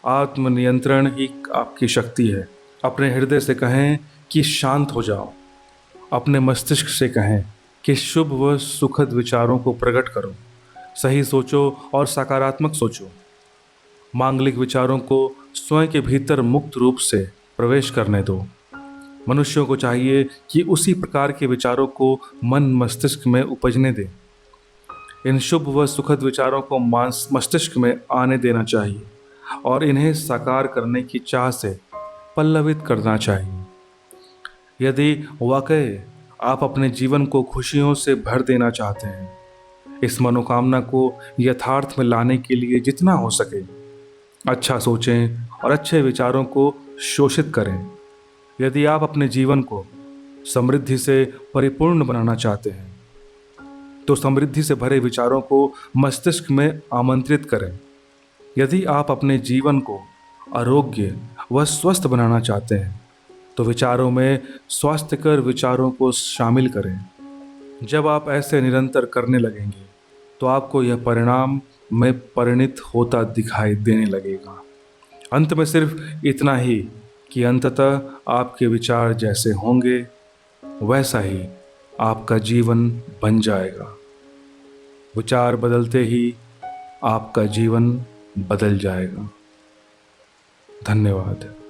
आत्मनियंत्रण ही आपकी शक्ति है। अपने हृदय से कहें कि शांत हो जाओ। अपने मस्तिष्क से कहें कि शुभ व सुखद विचारों को प्रकट करो। सही सोचो और सकारात्मक सोचो। मांगलिक विचारों को स्वयं के भीतर मुक्त रूप से प्रवेश करने दो। मनुष्यों को चाहिए कि उसी प्रकार के विचारों को मन मस्तिष्क में उपजने दें। इन शुभ व सुखद विचारों को मस्तिष्क में आने देना चाहिए और इन्हें साकार करने की चाह से पल्लवित करना चाहिए। यदि वाकई आप अपने जीवन को खुशियों से भर देना चाहते हैं। इस मनोकामना को यथार्थ में लाने के लिए जितना हो सके अच्छा सोचें और अच्छे विचारों को शोषित करें। यदि आप अपने जीवन को समृद्धि से परिपूर्ण बनाना चाहते हैं तो समृद्धि से भरे विचारों को मस्तिष्क में आमंत्रित करें। यदि आप अपने जीवन को आरोग्य व स्वस्थ बनाना चाहते हैं तो विचारों में स्वास्थ्यकर विचारों को शामिल करें। जब आप ऐसे निरंतर करने लगेंगे तो आपको यह परिणाम में परिणित होता दिखाई देने लगेगा। अंत में सिर्फ इतना ही कि अंततः आपके विचार जैसे होंगे वैसा ही आपका जीवन बन जाएगा। विचार बदलते ही आपका जीवन बदल जाएगा। धन्यवाद।